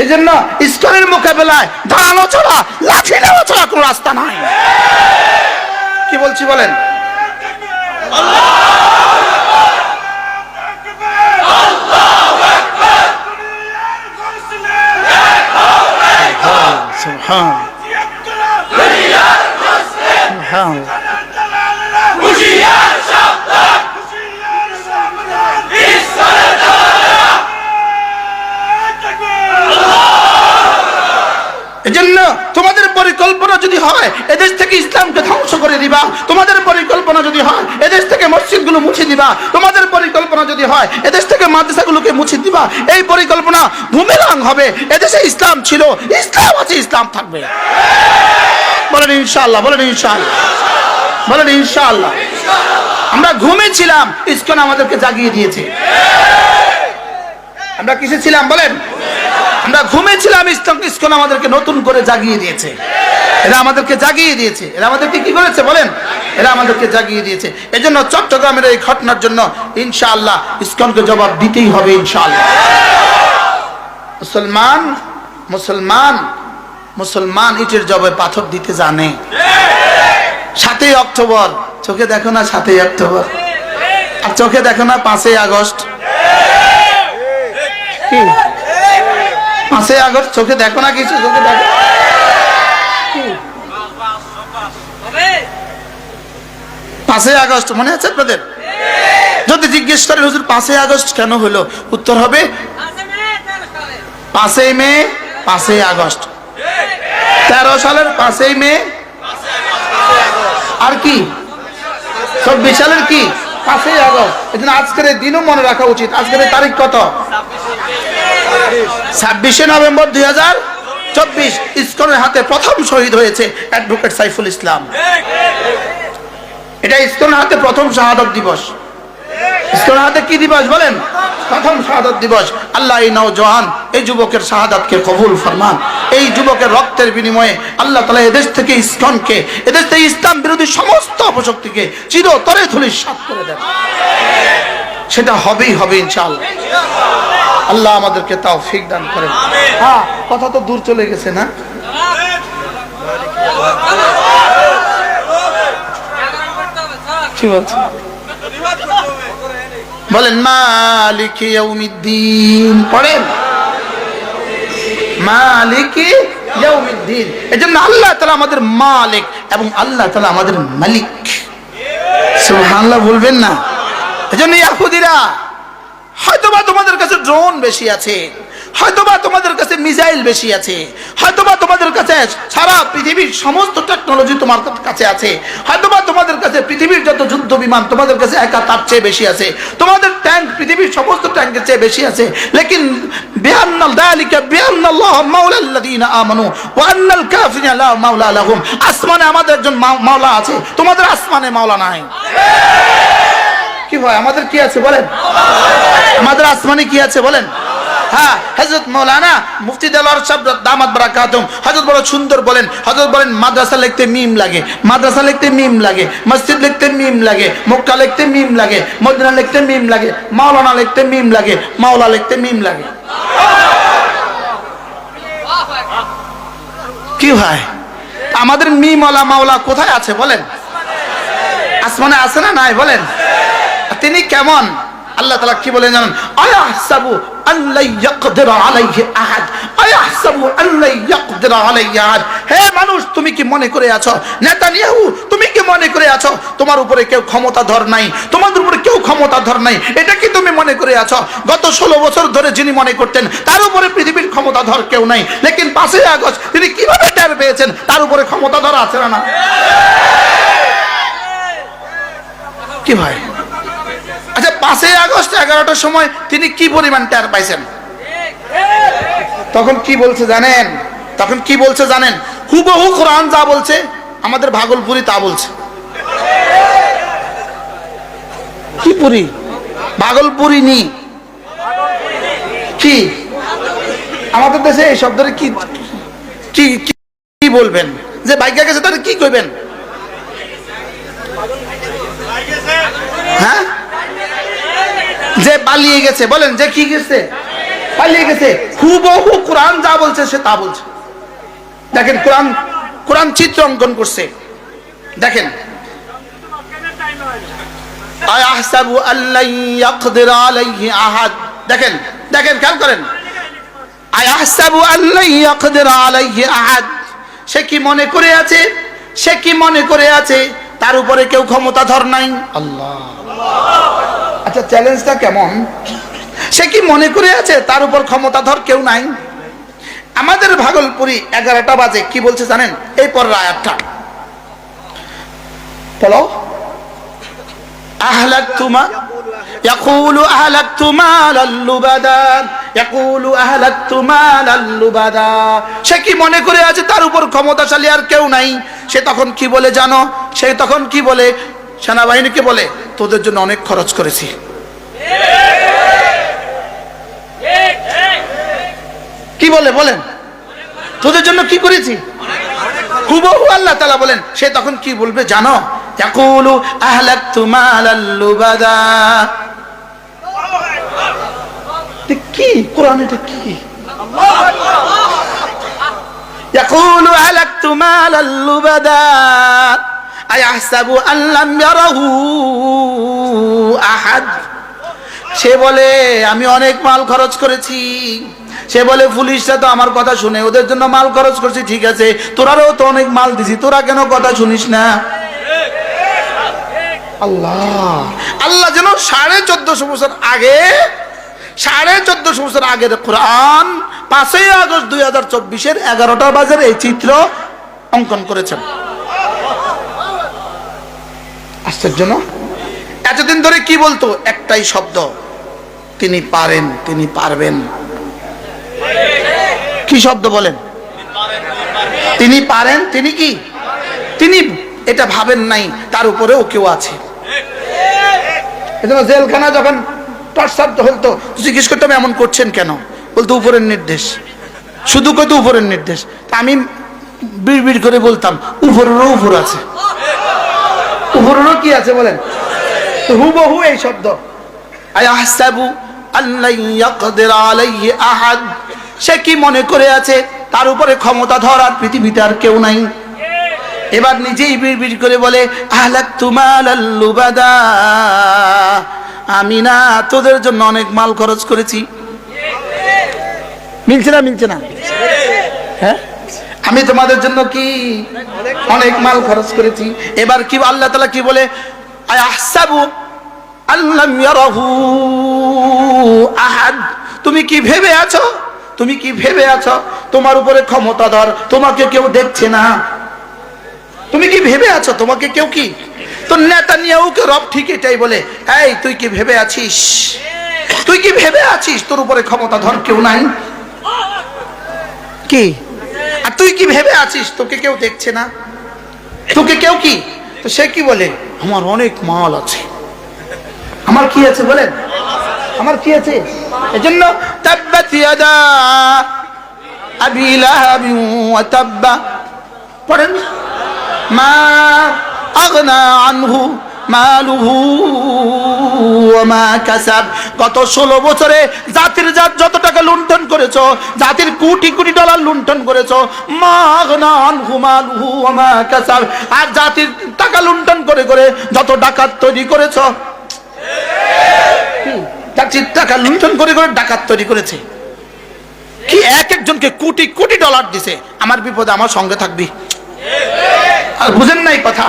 এই জন্য ইসকনের মোকাবেলায় দাঁড়ানো ছাড়া, লাঠি নেওয়া ছাড়া কোনো রাস্তা নাই। কি বলছি বলেন? এজন্য তোমাদের পরিকল্পনা যদি হয় এদেশ থেকে ইসলামকে ধ্বংস করে দিবা, তোমাদের পরিকল্পনা যদি হয় এদেশ থেকে মসজিদগুলো মুছে দিবা, তোমাদের পরিকল্পনা যদি হয় এদেশ থেকে মাদ্রাসাগুলোকে মুছে দিবা, এই পরিকল্পনা বুমেরাং হবে। এদেশে ইসলাম ছিল, ইসলাম আছে, ইসলাম থাকবে। বলেন ইনশাআল্লাহ, বলেন ইনশাআল্লাহ, বলেন ইনশাআল্লাহ। আমরা ঘুমিয়েছিলাম, ইসকন আমাদেরকে জাগিয়ে দিয়েছে। আমরা কিসে ছিলাম বলেন? আমরা ঘুমিয়েছিলাম, ইসকন আমাদেরকে নতুন করে জাগিয়ে দিয়েছে। এরা আমাদেরকে জাগিয়ে দিয়েছে। এরা আমাদেরকে কি করেছে বলেন? এরা আমাদেরকে জাগিয়ে দিয়েছে। এজন্য চট্টগ্রামের এই ঘটনার জন্য ইনশাআল্লাহ ইসকনকে জবাব দিতেই হবে ইনশাআল্লাহ। মুসলমান মুসলমান মুসলমান ইটের জবাবে পাথর দিতে জানে। 7ই অক্টোবর চোখে দেখো না, 7ই অক্টোবর, আর চোখে দেখো না 5ই আগস্ট। কি 5ই আগস্ট চোখে দেখো না কিছু? চোখে দেখো 5ই আগস্ট মনে আছে আপনাদের? যদি জিজ্ঞেস করেন হুজুর 5ই আগস্ট কেন হলো, উত্তর হবে 5ই মে, 5ই আগস্ট। 13 সালের 5ই মে, আর কি 24 সালের কি 5ই আগস্ট। এজন্য আজকের এই দিনও মনে রাখা উচিত। আজকের তারিখ কত? 26শে নভেম্বর 2024। ইসকনের হাতে প্রথম শহীদ হয়েছে অ্যাডভোকেট সাইফুল ইসলাম। এটা ইসকনের হাতে প্রথম শাহাদাত দিবস। ইসকনের হাতে কি দিবস বলেন? প্রথম শাহাদাত দিবস। আল্লাহ এই নওজোয়ান, এই যুবকের শাহাদাতকে কবুল ফরমান। এই যুবকের রক্তের বিনিময়ে আল্লাহ তাআলা এদেশ থেকে ইসকনকে, এদেশ থেকে ইসলাম বিরোধী সমস্ত অপশক্তিকে চিরতরে ধূলিসাৎ করে দেন। সেটা হবেই হবে ইনশাআল্লাহ। আল্লাহ আমাদেরকে তৌফিক দান করেন। হ্যাঁ, কথা তো দূর চলে গেছে না? কি বলছেন বলেন? মালিকি ইয়াউমিদ্দিন পড়েন, মালিকি ইয়াউমিদ্দিন। এজন্য আল্লাহ তাআলা আমাদের মালিক এবং আল্লাহ তাআলা আমাদের মালিক। সুবহানাল্লাহ বলবেন না? এজন্য ইহুদিরা হয়তোবা তোমাদের কাছে ড্রোন বেশি আছে, হয়তোবা তোমাদের কাছে মিসাইল বেশি আছে, হয়তোবা তোমাদের কাছে সারা পৃথিবীর সমস্ত টেকনোলজি তোমার কাছে আছে, হয়তোবা তোমাদের কাছে পৃথিবীর যত যুদ্ধ বিমান তোমাদের কাছে একা তার চেয়ে বেশি আছে, তোমাদের ট্যাঙ্ক পৃথিবীর সমস্ত ট্যাঙ্কের চেয়ে বেশি আছে, লেকিন বিআন্নাল যালিকা বিআন্নাল্লাহ মাওলাল্লাযীনা আমানু ওয়া আন্নাল কাফিরিনা লা মাওলা লাহুম। আসমানে আমাদের একজন মাওলা আছে, তোমাদের আসমানে মাওলা নাই। কি ভাই আমাদের কি আছে বলেন? আমাদের আসমানে কি আছে বলেন? হ্যাঁ, হযরত মাওলানা মুফতি দেলোয়ার সাহেব দামাত বারাকাতুহুম হযরত বড় সুন্দর বলেন, হযরত বলেন মাদ্রাসা লিখতে মিম লাগে, মাদ্রাসা লিখতে মিম লাগে, মসজিদ লিখতে মিম লাগে, মক্কা লিখতে মিম লাগে, মদিনা লিখতে মিম লাগে, মাওলানা লিখতে মিম লাগে, মাওলা লিখতে মিম লাগে। কি ভাই আমাদের মিম ওয়ালা মাওলা কোথায় আছে বলেন? আসমানে আছে না নাই বলেন? তিনি কেমন? আল্লাহ তাআলা কি বলেন জানেন? আয়াহসাবু আল্লা ইয়াকদির আলাইহি আহাদ, আয়াহসাবু আল্লা ইয়াকদির আলাইহি আহাদ। হে মানুষ, তুমি কি মনে করে আছো, নেতানিয়াহু তুমি কি মনে করে আছো তোমার উপরে কেউ ক্ষমতাধর নাই, তোমাদের উপরে কেউ ক্ষমতাধর নাই? এটা কি তুমি মনে করে আছো গত 16 বছর ধরে যিনি মনে করতেন তার উপরে পৃথিবীর ক্ষমতাধর কেউ নাই, লেকিন 5 আগস্ট তিনি কিভাবে টের পেয়েছেন তার উপরে ক্ষমতাধর আছে না? কি ভাই আচ্ছা 5 আগস্ট 11টার সময় তিনি কি পরিমাণ টের পাইছেন? তখন কি বলছে জানেন? তখন কি বলছে জানেন? হুবহু কোরআন যা বলছে আমাদের ভাগলপুরি তা বলছে। কি পুরি? ভাগলপুরি নি কি? আমাদের দেশে এই শব্দটা কি কি কি বলবেন? যে বাইকা গেছে তাহলে কি কইবেন? হ্যাঁ, যে পালিয়ে গেছে বলেন, যে কি গেছে পালিয়ে গেছে। হুবহু কোরআন যা বলছে সে তা বলছে। দেখেন কোরআন, কোরআন চিত্র অঙ্কন করছে। দেখেন আয়াহসাবু আল্লা ইয়াকদির আলাইহি আহাদ। দেখেন দেখেন খেয়াল করেন, আয়াহসাবু আল্লা ইয়াকদির আলাইহি আহাদ। সে কি মনে করে আছে, সে কি মনে করে আছে তার উপরে কেউ ক্ষমতাধর নাই? আল্লাহ। আচ্ছা চ্যালেঞ্জটা কেমন? সে কি মনে করে আছে তার উপর ক্ষমতাধর কেউ নাই? আমাদের ভাগলপুরি 11টা বাজে কি বলছে জানেন? এই পরের আয়াতটা বলো। আহলাকতুমা ইয়াকুলু আহলাকতু মালাল লুবাদা, ইয়াকুলু আহলাকতু মালাল লুবাদা। সে কি মনে করে আছে তার উপর ক্ষমতাশালী আর কেউ নাই? সে তখন কি বলে জানো? সে তখন কি বলে? সেনাবাহিনীকে বলে তোদের জন্য অনেক খরচ করেছি। কি বলে বলেন? তোদের জন্য কি করেছি? হুবহু আল্লাহ তাআলা বলেন সে তখন কি বলবে জানো? ইয়াকুলু আহলাকতু মালাল লুবাদা। কি কোরআন এটা কি? ইয়াকুলু আহলাকতু মালাল লুবাদা আয়াহসাবু আল্লাম ইয়ারাহু আহাদ। সে বলে আমি অনেক মাল খরচ করেছি। সে বলে পুলিশরা তো আমার কথা শুনে, ওদের জন্য মাল খরচ করছি, ঠিক আছে, তোরাও তো অনেক মাল দিছি, তোরা কেন কথা শুনিস না? আল্লাহ আল্লাহ যেন 1450 বছর আগে, 1450 বছর আগের কোরআন 5 আগস্ট 2024 11টা বাজে এই চিত্র অঙ্কন করেছেন। আশ্চর্য না? এতদিন ধরে কি বলতো? একটাই শব্দ, তিনি পারেন, তিনি পারবেন। কি শব্দ বলেন? তিনি পারেন, তিনি কি? তিনি এটা ভাবেন নাই তার উপরেও কেউ আছে। এজন্য জেলখানা যখন টর্চার হতো জিজ্ঞেস করতাম এমন করছেন কেন? বলতো উপরের নির্দেশ, শুধু কইতো উপরের নির্দেশ। তা আমি বিড়বিড় করে বলতাম উপরেরও উপর আছে, উপরেরও কি আছে বলেন? হুবহু এই শব্দ আয়াহসাবু আল্লা ইয়াকদির আলাইহি আহাদ। সে কি মনে করে আছে তার উপরে ক্ষমতা ধরার পৃথিবীতে আর কেউ নাই? এবার নিজেই বিড়বিড় করে বলে আহলাকতু মালাল লুবাদা, আমি না তোদের জন্য অনেক মাল খরচ করেছি। মিলছে না? মিলছে না? হ্যাঁ, আমি তোমাদের জন্য কি অনেক মাল খরচ করেছি। এবার কি আল্লাহ তাআলা কি বলে? আয়াহসাবু আল্লাম ইয়ারাহু আহাদ, তুমি কি ভেবে আছো, তুমি কি ভেবে আছো তোমার উপরে ক্ষমতাধর তোমাকে কেউ দেখছে না? তুমি কি ভেবে আছো তোমাকে কেউ কি? তো নেতানিয়াহুকে রব ঠিক এটাই বলে, এই তুই কি ভেবে আছিস, তুই কি ভেবে আছিস তোর উপরে ক্ষমতাধর কেউ নাই কি? আর তুই কি ভেবে আছিস তোকে কেউ দেখছে না, তোকে কেউ কি? তো সে কি বলে, আমার অনেক মাল আছে। আমার কি আছে বলেন, আমার কি আছে? এজন্য তাব্বাত ইয়াদা আবি লাহাব ওয়া তাব্বা, পড়েন মা আগনা আনহু মালুহু ওয়া মা কাসাব। গত 16 বছরে জাতির জাত যত টাকা লুণ্ঠন করেছো, জাতির কোটি কোটি ডলার লুণ্ঠন করেছো, মা আগনা আনহু মালুহু ওয়া মা কাসাব। আর জাতির টাকা লুণ্ঠন করে করে যত ডাকাত তৈরি করেছো, জাতির টাকা লুণ্ঠন করে করে ডাকাত তৈরি করেছে কি? এক একজনকে কোটি কোটি ডলার দিছে, আমার বিপদে আমার সঙ্গে থাকবি। আর বুঝেন নাই কথা,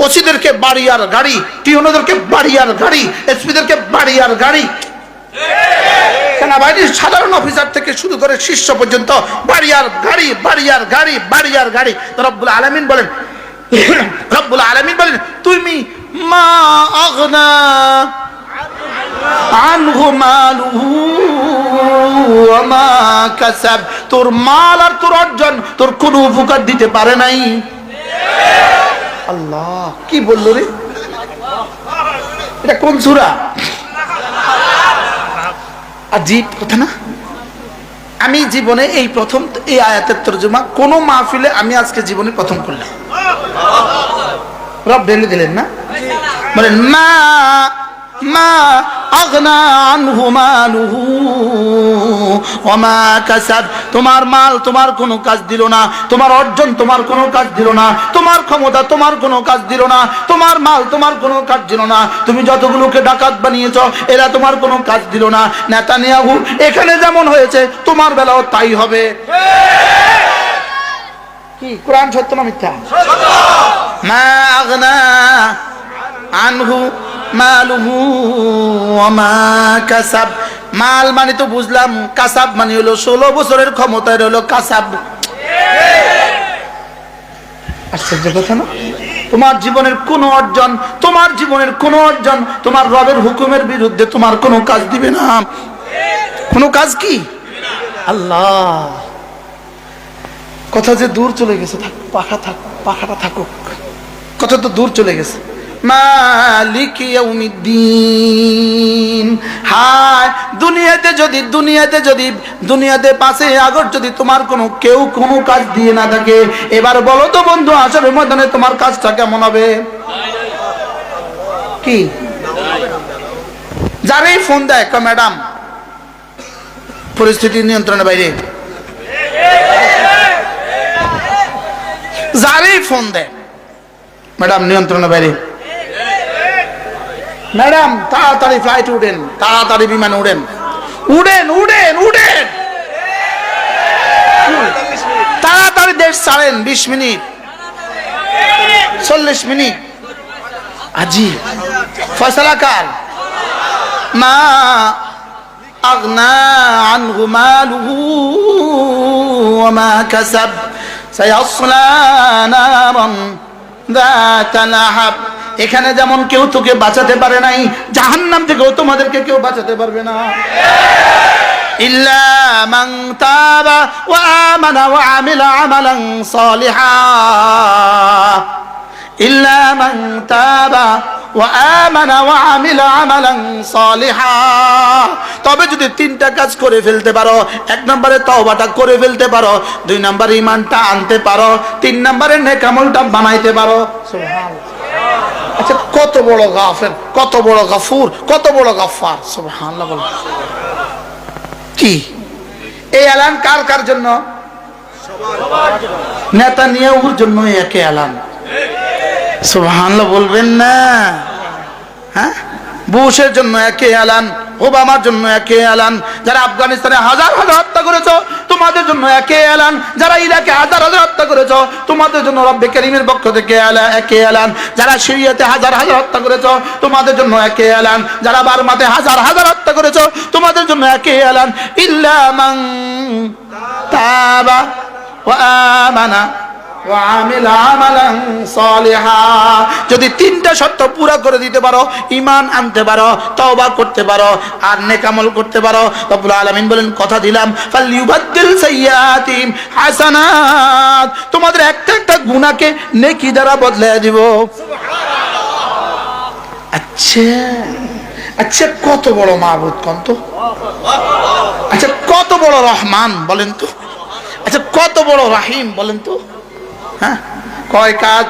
ওসিদেরকে বাড়ি আর গাড়ি, টিওনোদেরকে বাড়ি আর গাড়ি, এসপিদেরকে বাড়ি আর গাড়ি, সেনাবাহিনীর সাধারণ অফিসার থেকে শুরু করে শীর্ষ পর্যন্ত বাড়ি আর গাড়ি, বাড়ি আর গাড়ি, বাড়ি আর গাড়ি। রব্বুল আলামিন বলেন, রব্বুল আলামিন বলেন, তুমি মা আগনা আনহু মালুহু ওয়া মা কাসাব, তোর মাল আর তোর অর্জন তোর কোনো উপকার দিতে পারে নাই। আল্লাহ কি বললো রে, এটা কোন সূরা? আজীব কথা না? আমি জীবনে এই প্রথম এই আয়াতের তরজমা কোন মাহফিলে আমি আজকে জীবনে প্রথম করলাম। রব ঢেলে দিলেন না, বলেন মা মা আগনা আনহু মালুহু ওয়া মা কাসাব, তোমার মাল তোমার কোনো কাজ দিল না, তোমার অর্জন তোমার কোনো কাজ দিল না, তোমার ক্ষমতা তোমার কোনো কাজ দিল না, তোমার মাল তোমার কোনো কাজ দিল না, তুমি যতগুলোকে ডাকাত বানিয়েছো এরা তোমার কোনো কাজ দিল না। নেতানিয়াহু এখানে যেমন হয়েছে তোমার বেলাও তাই হবে। কি কোরআন সত্য না মিথ্যা? মা আগনা আনহু মালুহু ওয়া মা কাসাব, মাল মানে তো বুঝলাম, কাসাব মানে হলো 16 বছরের ক্ষমতা, হলো কাসাব। আশ্চর্য কথা না? তোমার জীবনের কোন অর্জন, তোমার জীবনের কোন অর্জন তোমার রবের হুকুমের বিরুদ্ধে তোমার কোনো কাজ দিবে না। কোনো কাজ কি? আল্লাহ, কথা যে দূর চলে গেছে, থাক পাখা থাক, পাখাটা থাকুক, কথা তো দূর চলে গেছে। মালিক ইয়াউমিদ্দিন, হায় দুনিয়াতে যদি দুনিয়াতে পাশে আগর যদি তোমার কেউ কোনো কাজ দিয়ে না থাকে, এবার বলো তো বন্ধু আসরের ময়দানে তোমার কাজটা কেমন হবে? কি যারাই ফোন দেয় ম্যাডাম পরিস্থিতি নিয়ন্ত্রণের বাইরে, যারাই ফোন দেয় ম্যাডাম নিয়ন্ত্রণের বাইরে, ম্যাডাম তাড়াতাড়ি ফ্লাইট উঠেন, তাড়াতাড়ি বিমানে উঠেন, উঠেন উঠেন উঠেন, তাড়াতাড়ি দেশ ছাড়েন, 20 মিনিট 40 মিনিট। আজি ফয়সালা কার? মা আগনা আনহু মালুহু ওয়া মা কাসাব সায়াসলা নারান যাতা লাহাব। এখানে যেমন কেউ তোকে বাঁচাতে পারে নাই, জাহান্নাম থেকেও তোমাদেরকে কেউ বাঁচাতে পারবে না। ইল্লা মান তাবা ওয়া আমানা ওয়া আমিলা আমালান সালিহা, ইল্লা মান তাবা ওয়া আমানা ওয়া আমিলা আমালান সালিহা। তবে যদি 3টা কাজ করে ফেলতে পারো, 1 নম্বরে তওবাটা করে ফেলতে পারো, 2 নম্বরে ঈমানটা আনতে পারো, 3 নম্বরে নেক আমলটা বানাইতে পারো। সুবহানাল্লাহ। আচ্ছা, কত বড় গাফের, কত বড় গাফুর, কত বড় গাফফার, সুবহানাল্লাহ বল। কি এই এলান কার কার জন্য? নেতানিয়াহুর জন্য একে এলান। সুবহানাল্লাহ বলবেন না? হ্যাঁ, বুশের জন্য একে এলান, ওবামার জন্য একে এলান, যারা আফগানিস্তানে হাজার হাজার হত্যা করেছো তোমাদের জন্য জন্য একে এলান, যারা ইরাকে হাজার হাজার হত্যা করেছ তোমাদের জন্য রব্বে কারীমের পক্ষ থেকে একে এলান, যারা সিরিয়াতে হাজার হাজার হত্যা করেছ তোমাদের জন্য একে এলান, যারা বার্মাতে হাজার হাজার হত্যা করেছ তোমাদের জন্য একে এলান, ইল্লা মান তাবা ওয়া আমানা ওয়া আমিলা আমালান সালিহা। যদি তিনটা শর্ত পুরো করে দিতে পারো, ঈমান আনতে পারো, তওবা করতে পারো, আর নেক আমল করতে পারো, রব্বুল আলামিন বলেন কথা দিলাম ফালইউবাদদিল সাইয়্যাতিহিম হাসানাত, তোমাদের একটা একটা গুনাহকে নেকি দ্বারা বদলে দিব। আচ্ছা আচ্ছা, কত বড় মাবুদ কোন তো? আচ্ছা, কত বড় রহমান বলেন তো? আচ্ছা, কত বড় রাহিম বলেন তো? হ্যাঁ, কয় কাজ?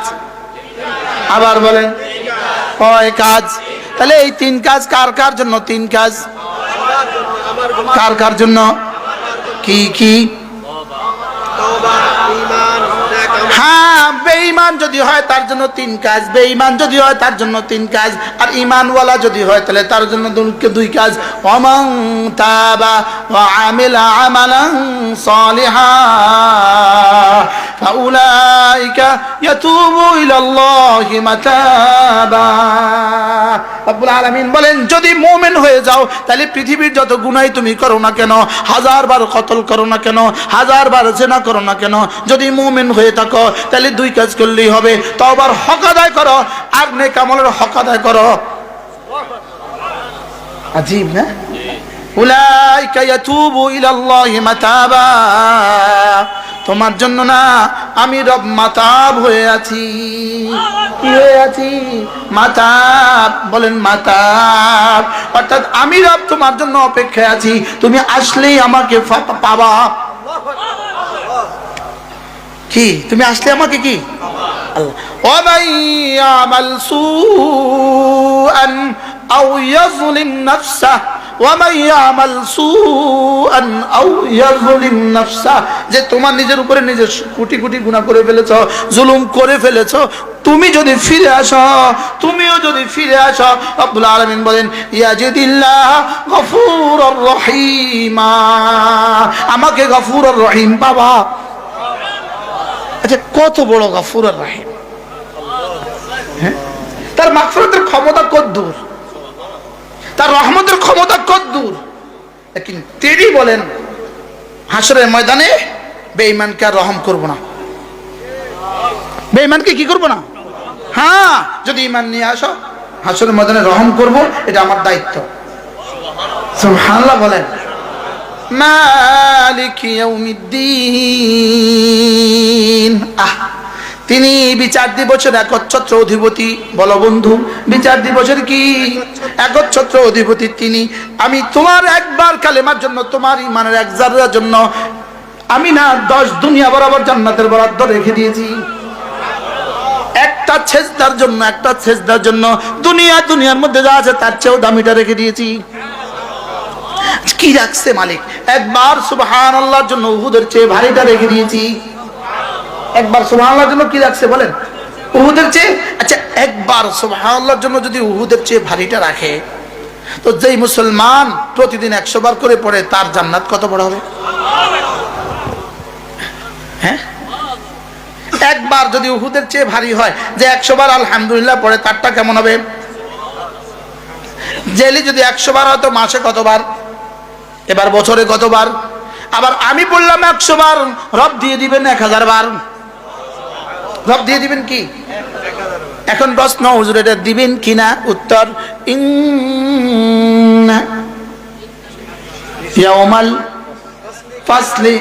আবার বলেন, কয় কাজ? তাহলে এই তিন কাজ কার কার জন্য? তিন কাজ কার কার জন্য? কি কি? হ্যাঁ, বেঈমান যদি হয় তার জন্য তিন কাজ, বেঈমান যদি হয় তার জন্য তিন কাজ, আর ঈমানওয়ালা যদি হয় তাহলে তার জন্য দুই কাজ। ওয়ামান তাবা ওয়া আমিলা আমালান সালিহা ফাউলাইকা ইয়াতুবু ইলাল্লাহি মাতাবা। রব্বুল আলামিন বলেন যদি মুমিন হয়ে যাও তাহলে পৃথিবীর যত গুনাহ তুমি করো না কেন, হাজারবার কতল করো না কেন, হাজারবার জিনা করো না কেন, যদি মুমিন হয়ে থাকো তাহলে দুই কাজ করলেই হবে, তওবার হক আদায় করো আর নেক আমলের হক আদায় করো। আজীব না? উলাইকা ইয়াতুবু ইলাল্লাহি মাতাবা, তোমার জন্য না আমি রব মাতাব হয়ে আছি। কি হয়ে আছি? মাতাব। বলেন মাতাব, অর্থাৎ আমি রব তোমার জন্য অপেক্ষায় আছি, তুমি আসলেই আমাকে পাবা। কি? তুমি আসলে আমাকে কি? আল্লাহ। ওয়া মান ইয়ামাল সুআন আও ইয়াযলিম নাফসাহু ওয়া মান ইয়ামাল সুআন আও ইয়াযলিম নাফসাহু, যে তোমার নিজের উপরে নিজে কোটি কোটি গুনাহ করে ফেলেছো, জুলুম করে ফেলেছো, তুমি যদি ফিরে আসো, তুমিও যদি ফিরে আসো, রব্বুল আলামিন বলেন ইয়াজিদিল্লাহ গফুরুর রহিমা, আমাকে গফুরুর রহিম পাবা। আচ্ছা, কত বড় গফুর আর রহিম! হ্যাঁ, তার মাগফিরাতের ক্ষমতা কত দূর, তার রহমতের ক্ষমতা কত দূর। লেকিন তিনি বলেন হাসরের ময়দানে বেঈমানকে আর রহম করব না। বেঈমানকে কি করব না? হ্যাঁ, যদি ঈমান নিয়ে আসো হাসরের ময়দানে রহম করব, এটা আমার দায়িত্ব। সুবহানাল্লাহ বলেন। মালিক ইয়াউমিদ্দিন, তিনি বিচার দিবসের একচ্ছত্র অধিপতি। বলো বন্ধু, বিচার দিবসের কি একচ্ছত্র অধিপতি তিনি। আমি তোমার একবার কালেমার জন্য, তোমার ঈমানের এক যারার জন্য আমি না 10 দুনিয়া বরাবর জান্নাতের বরাদ্দ রেখে দিয়েছি। একটা সেজদার জন্য, একটা সেজদার জন্য দুনিয়ার মধ্যে যা আছে তার চেয়েও দামিটা রেখে দিয়েছি। কি রাখছে মালিক? একবার সুবহানাল্লাহর জন্য উহুদের চেয়ে ভারীটা রেখে দিয়েছি। একবার সুবহানাল্লাহর জন্য কি রাখছে বলেন? উহুদের চেয়ে। আচ্ছা, একবার সুবহানাল্লাহর জন্য যদি উহুদের চেয়ে ভারীটা রাখে, তো যেই মুসলমান প্রতিদিন 100 বার করে পড়ে তার জান্নাত কত বড় হবে? হ্যাঁ, একবার যদি উহুদের চেয়ে ভারী হয়, যে 100 বার আলহামদুলিল্লাহ পড়ে তারটা কেমন হবে? জেলি যদি 100 বার হয় তো মাসে কতবার? এবার বছরে কতবার? আবার আমি বললাম 100 বার, রব দিয়ে দিবেন 1000 বার। রব দিয়ে দিবেন কি? এখন প্রশ্ন, হুজুর এটা দিবেন কিনা? উত্তর ইন্না ইয়াউমাল ফাসলি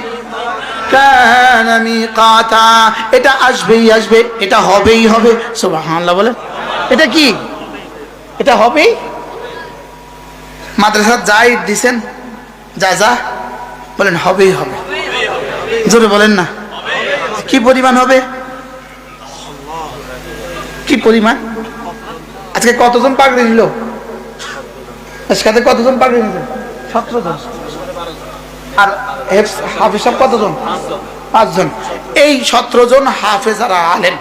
কানা মিকাতা, এটা আসবেই আসবে, এটা হবেই হবে। সুবহানাল্লাহ বলেন। এটা কি? এটা হবেই। মাদ্রাসা যাই দিছেন, যা বলেন হবেই হবে। জোরে বলেন না, কি পরিমাণ হবে? কি পরিমাণ? আজকে কতজন পাগড়ি নিল? আজকে কতজন পাগড়ি নিল? 17 জন। আর হাফেজ সাহেব কতজন? 5 জন। এই 17 জন হাফেজ আর আলেম,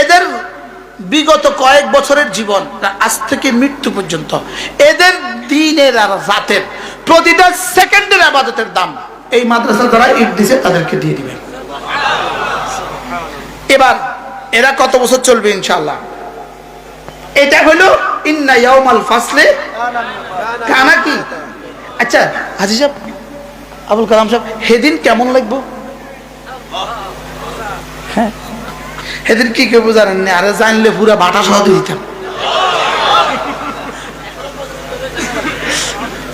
এদের বিগত কয়েক বছরের জীবন আজ থেকে মৃত্যু পর্যন্ত এদের দিনের আর রাতের প্রতিটা সেকেন্ডের ইবাদতের দাম এই মাদ্রাসা যারা ইট দিছে তাদেরকে দিয়ে দিবেন। এবার এরা কত বছর চলবে ইনশাআল্লাহ? এটা হলো ইন্না ইয়াউমাল ফাসলে কানা কি। আচ্ছা হাজী সাহেব, আবুল কালাম সাহেব, সেদিন কেমন লাগবো? হ্যাঁ, সেদিন কি কেউ জানেন না? আরে জানলে পুরা বাটা সহ দিতাম।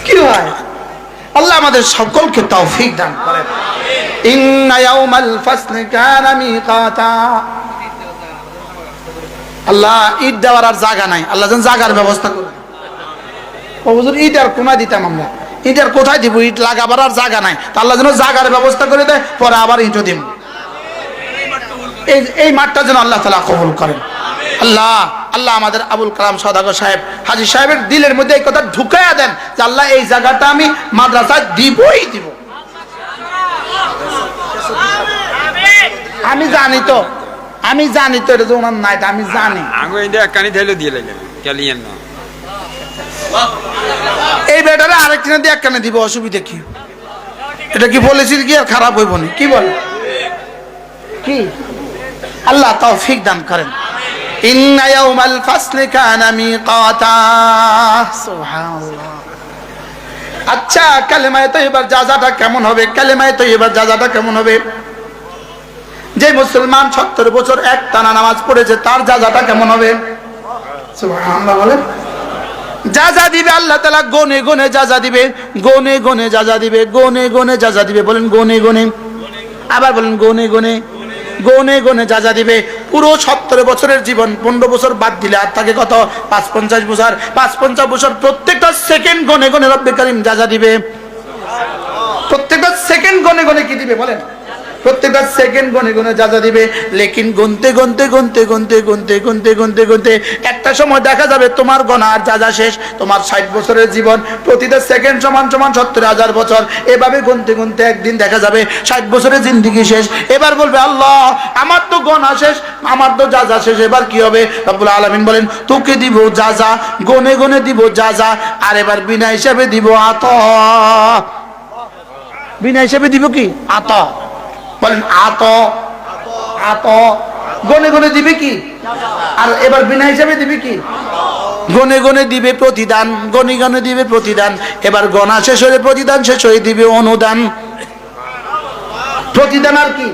কি হয়? আল্লাহ আমাদের সকলকে তৌফিক দান করেন। ইন্না ইয়াউমাল ফাসলি কানা মিকাতা। আল্লাহ ঈদ দেওয়ার আর জায়গা নাই, আল্লাহ যেন জায়গার ব্যবস্থা করে। ও হুজুর ঈদ আর কোনায় দিতাম আমরা, ঈদ আর কোথায় দিব? ঈদ লাগাবার আর জায়গা নাই, তা আল্লাহ যেন জায়গার ব্যবস্থা করে দেয়, পরে আবার ঈদও দিব। এই মাঠটা যেন আল্লাহ তাআলা কবুল করেন। আল্লাহ আল্লাহ আমাদের আবুল কালাম সওদাগর সাহেব, হাজী সাহেবের দিলের মধ্যে এই কথা ঢুকাইয়া দেন যে আল্লাহ এই জায়গাটা আমি মাদ্রাসায় দিবই দিব। আমি জানি তো, আমি জানি তো এটা যে ওনার নাই, আমি জানি। এই বেটারে আরেকটা দিয়ে একখানে দিব, অসুবিধা কি? এটা কি বলেছি কি আর খারাপ হইব না? কি বল? কি আল্লাহ তৌফিক দান করেন। ইন্না ইয়াউমাল ফাসলি কানা মিকাতা। সুবহানাল্লাহ। আচ্ছা কালেমায়ে তাইয়্যিবার জাযাটা কেমন হবে? কালেমায়ে তাইয়্যিবার জাযাটা কেমন হবে? যে মুসলমান 70 বছর এক টানা নামাজ পড়েছে তার জাযাটা কেমন হবে? সুবহানাল্লাহ বলেন। জাযা দিবে আল্লাহ তাআলা, গনে গনে জাযা দিবে, গনে গনে জাযা দিবে, গনে গনে জাযা দিবে। বলেন গনে গনে, আবার বলেন গনে গনে, গনে গনে জাযা দিবে। পুরো 70 বছরের জীবন 15 বছর বাদ দিলে আর থাকে কত? 55 বছর। 55 বছর প্রত্যেকটা সেকেন্ড গনে গনে রব্বে কারীম জাযা দিবে। প্রত্যেকটা সেকেন্ড গনে গনে কি দিবে বলেন? প্রত্যেকটা সেকেন্ড গনে গনে জাযা দিবে। লেকিন গুনতে গুনতে গুনতে গুনতে গুনতে গুনতে গুনতে গুনতে একটা সময় দেখা যাবে তোমার গোনা আর জাযা শেষ। তোমার 60 বছরের জীবন, প্রতিটা সেকেন্ড সমান সমান 70,000 বছর। এভাবে গুনতে গুনতে একদিন দেখা যাবে 60 বছরের জিন্দেগি শেষ। এবার বলবে আল্লাহ আমার তো গোনা শেষ, আমার তো জাযা শেষ, এবার কি হবে? রব্বুল আলামিন বলেন তোকে দিব জাযা, গনে গনে দিব জাযা, আর এবার বিনা হিসাবে দিব আতা। বিনা হিসাবে দিব কি? আতা। বলেন আত, আত। গনে গনে দিবে কি? আর এবার বিনা হিসাবে দিবে কি? গনে গনে দিবে প্রতিদান, গনে গনে দিবে প্রতিদান। এবার গণা শেষ হলে প্রতিদান শেষ হয়ে দিবে অনুদান। প্রতিদান আর কি?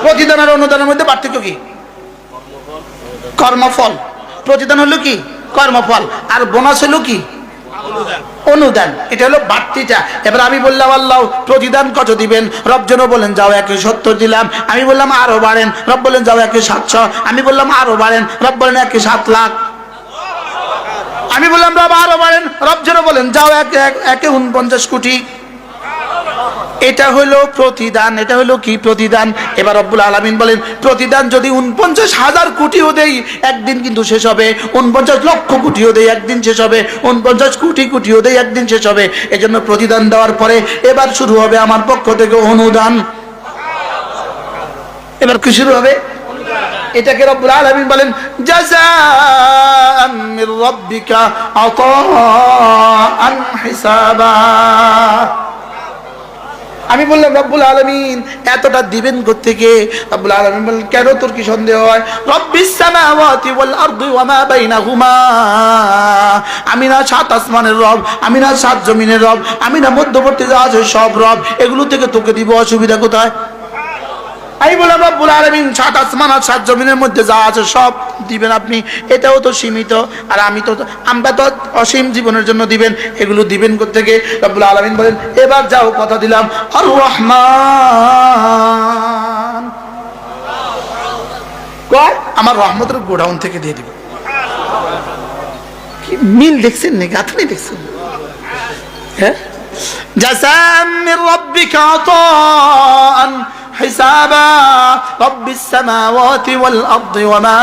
প্রতিদান আর অনুদানের মধ্যে পার্থক্য কি? কর্মফল। প্রতিদান হলো কি? কর্মফল। আর বোনাস হলো কি? অনুদান। এটা হলো বাড়তিটা। এবার আমি বললাম আল্লাহ প্রতিদান কত দিবেন? রব যেন বলেন যাও 170 দিলাম। আমি বললাম আরো বাড়েন। রব বলেন যাও 700। আমি বললাম আরো বাড়েন। রব বলেন 7 লাখ। আমি বললাম রব আরো বাড়েন। রব যেন বলেন যাও 49 কোটি। এটা হলো প্রতিদান। এটা হলো কি? প্রতিদান। এবার রব্বুল আলামিন বলেন প্রতিদান যদি 49,000 কোটিও দেই একদিন কিন্তু শেষ হবে, 49 লক্ষ কোটিও দেই একদিন শেষ হবে, 49 কোটি কোটিও দেই একদিন শেষ হবে। এজন্য প্রতিদান দেওয়ার পরে এবার শুরু হবে আমার পক্ষ থেকে অনুদান। এবার কি শুরু হবে? এটাকে রব্বুল আলামিন বলেন জাযাআন মির রাব্বিকা আতাআন হিসাবা। আমি বললাম রব্বুল আলামিন এতটা দিবেন কোত্থেকে? রব্বুল আলামিন বলেন কেন তোর কি সন্দেহ হয়? রব্বিস সামাওয়াতি ওয়াল আরদি ওয়া মা বাইনাহুমা। আমি না 7 আসমানের রব, আমি না 7 জমিনের রব, আমি না মধ্যবর্তী যা আছে সব রব। এগুলো থেকে তোকে দিব, অসুবিধা কোথায়? আমি বললাম রব্বুল আলামিন 7 আসমান আর 7 জমিনের মধ্যে যা আছে সব দিবেন আপনি, এটাও তো সীমিত। আর আমরা তো অসীম জীবনের জন্য দিবেন, এগুলো দিবেন কোত্থেকে? রব্বুল আলামিন বলেন এবার যাও কথা দিলাম আর রহমান, কয় আমার রহমতের গোডাউন থেকে দিয়ে দিব। কি মিল দেখছেন নাকি? আপনি দেখছেন? হ্যাঁ, জাযাআন মির রাব্বিকা আতাআন হিসাবা রব্বিস সামাওয়াতি ওয়াল আরদি ওয়া মা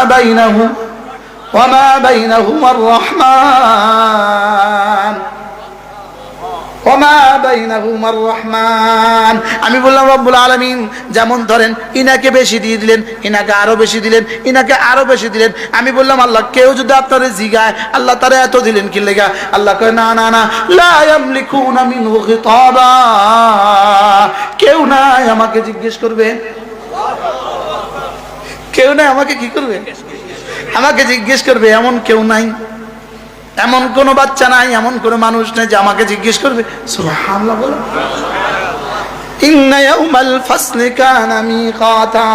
বাইনাহুমা আর রহমান। ওমা বাইনাহুমার রহমান। আমি বললাম রব্বুল আলামিন, যেমন ধরেন ইনাকে বেশি দিয়ে দিলেন, ইনাকে আরো বেশি দিলেন, ইনাকে আরো বেশি দিলেন। আমি বললাম আল্লাহ, কেউ যদি আপনারে জিগায় আল্লাহ তারা এত দিলেন কি লেগা? আল্লাহ কয় না না না, লা ইয়ামলিকুনা মিনহু খিতাবা, কেউ নাই আমাকে জিজ্ঞেস করবে, কেউ নাই আমাকে কি করবে, আমাকে জিজ্ঞেস করবে, এমন কেউ নাই, এমন কোন বাচ্চা নাই, এমন কোন মানুষ নাই যে আমাকে জিজ্ঞেস করবে। সুবহানাল্লাহ বলো। ইন্না ইয়াউমাল ফাসলি কানা মিকাতা।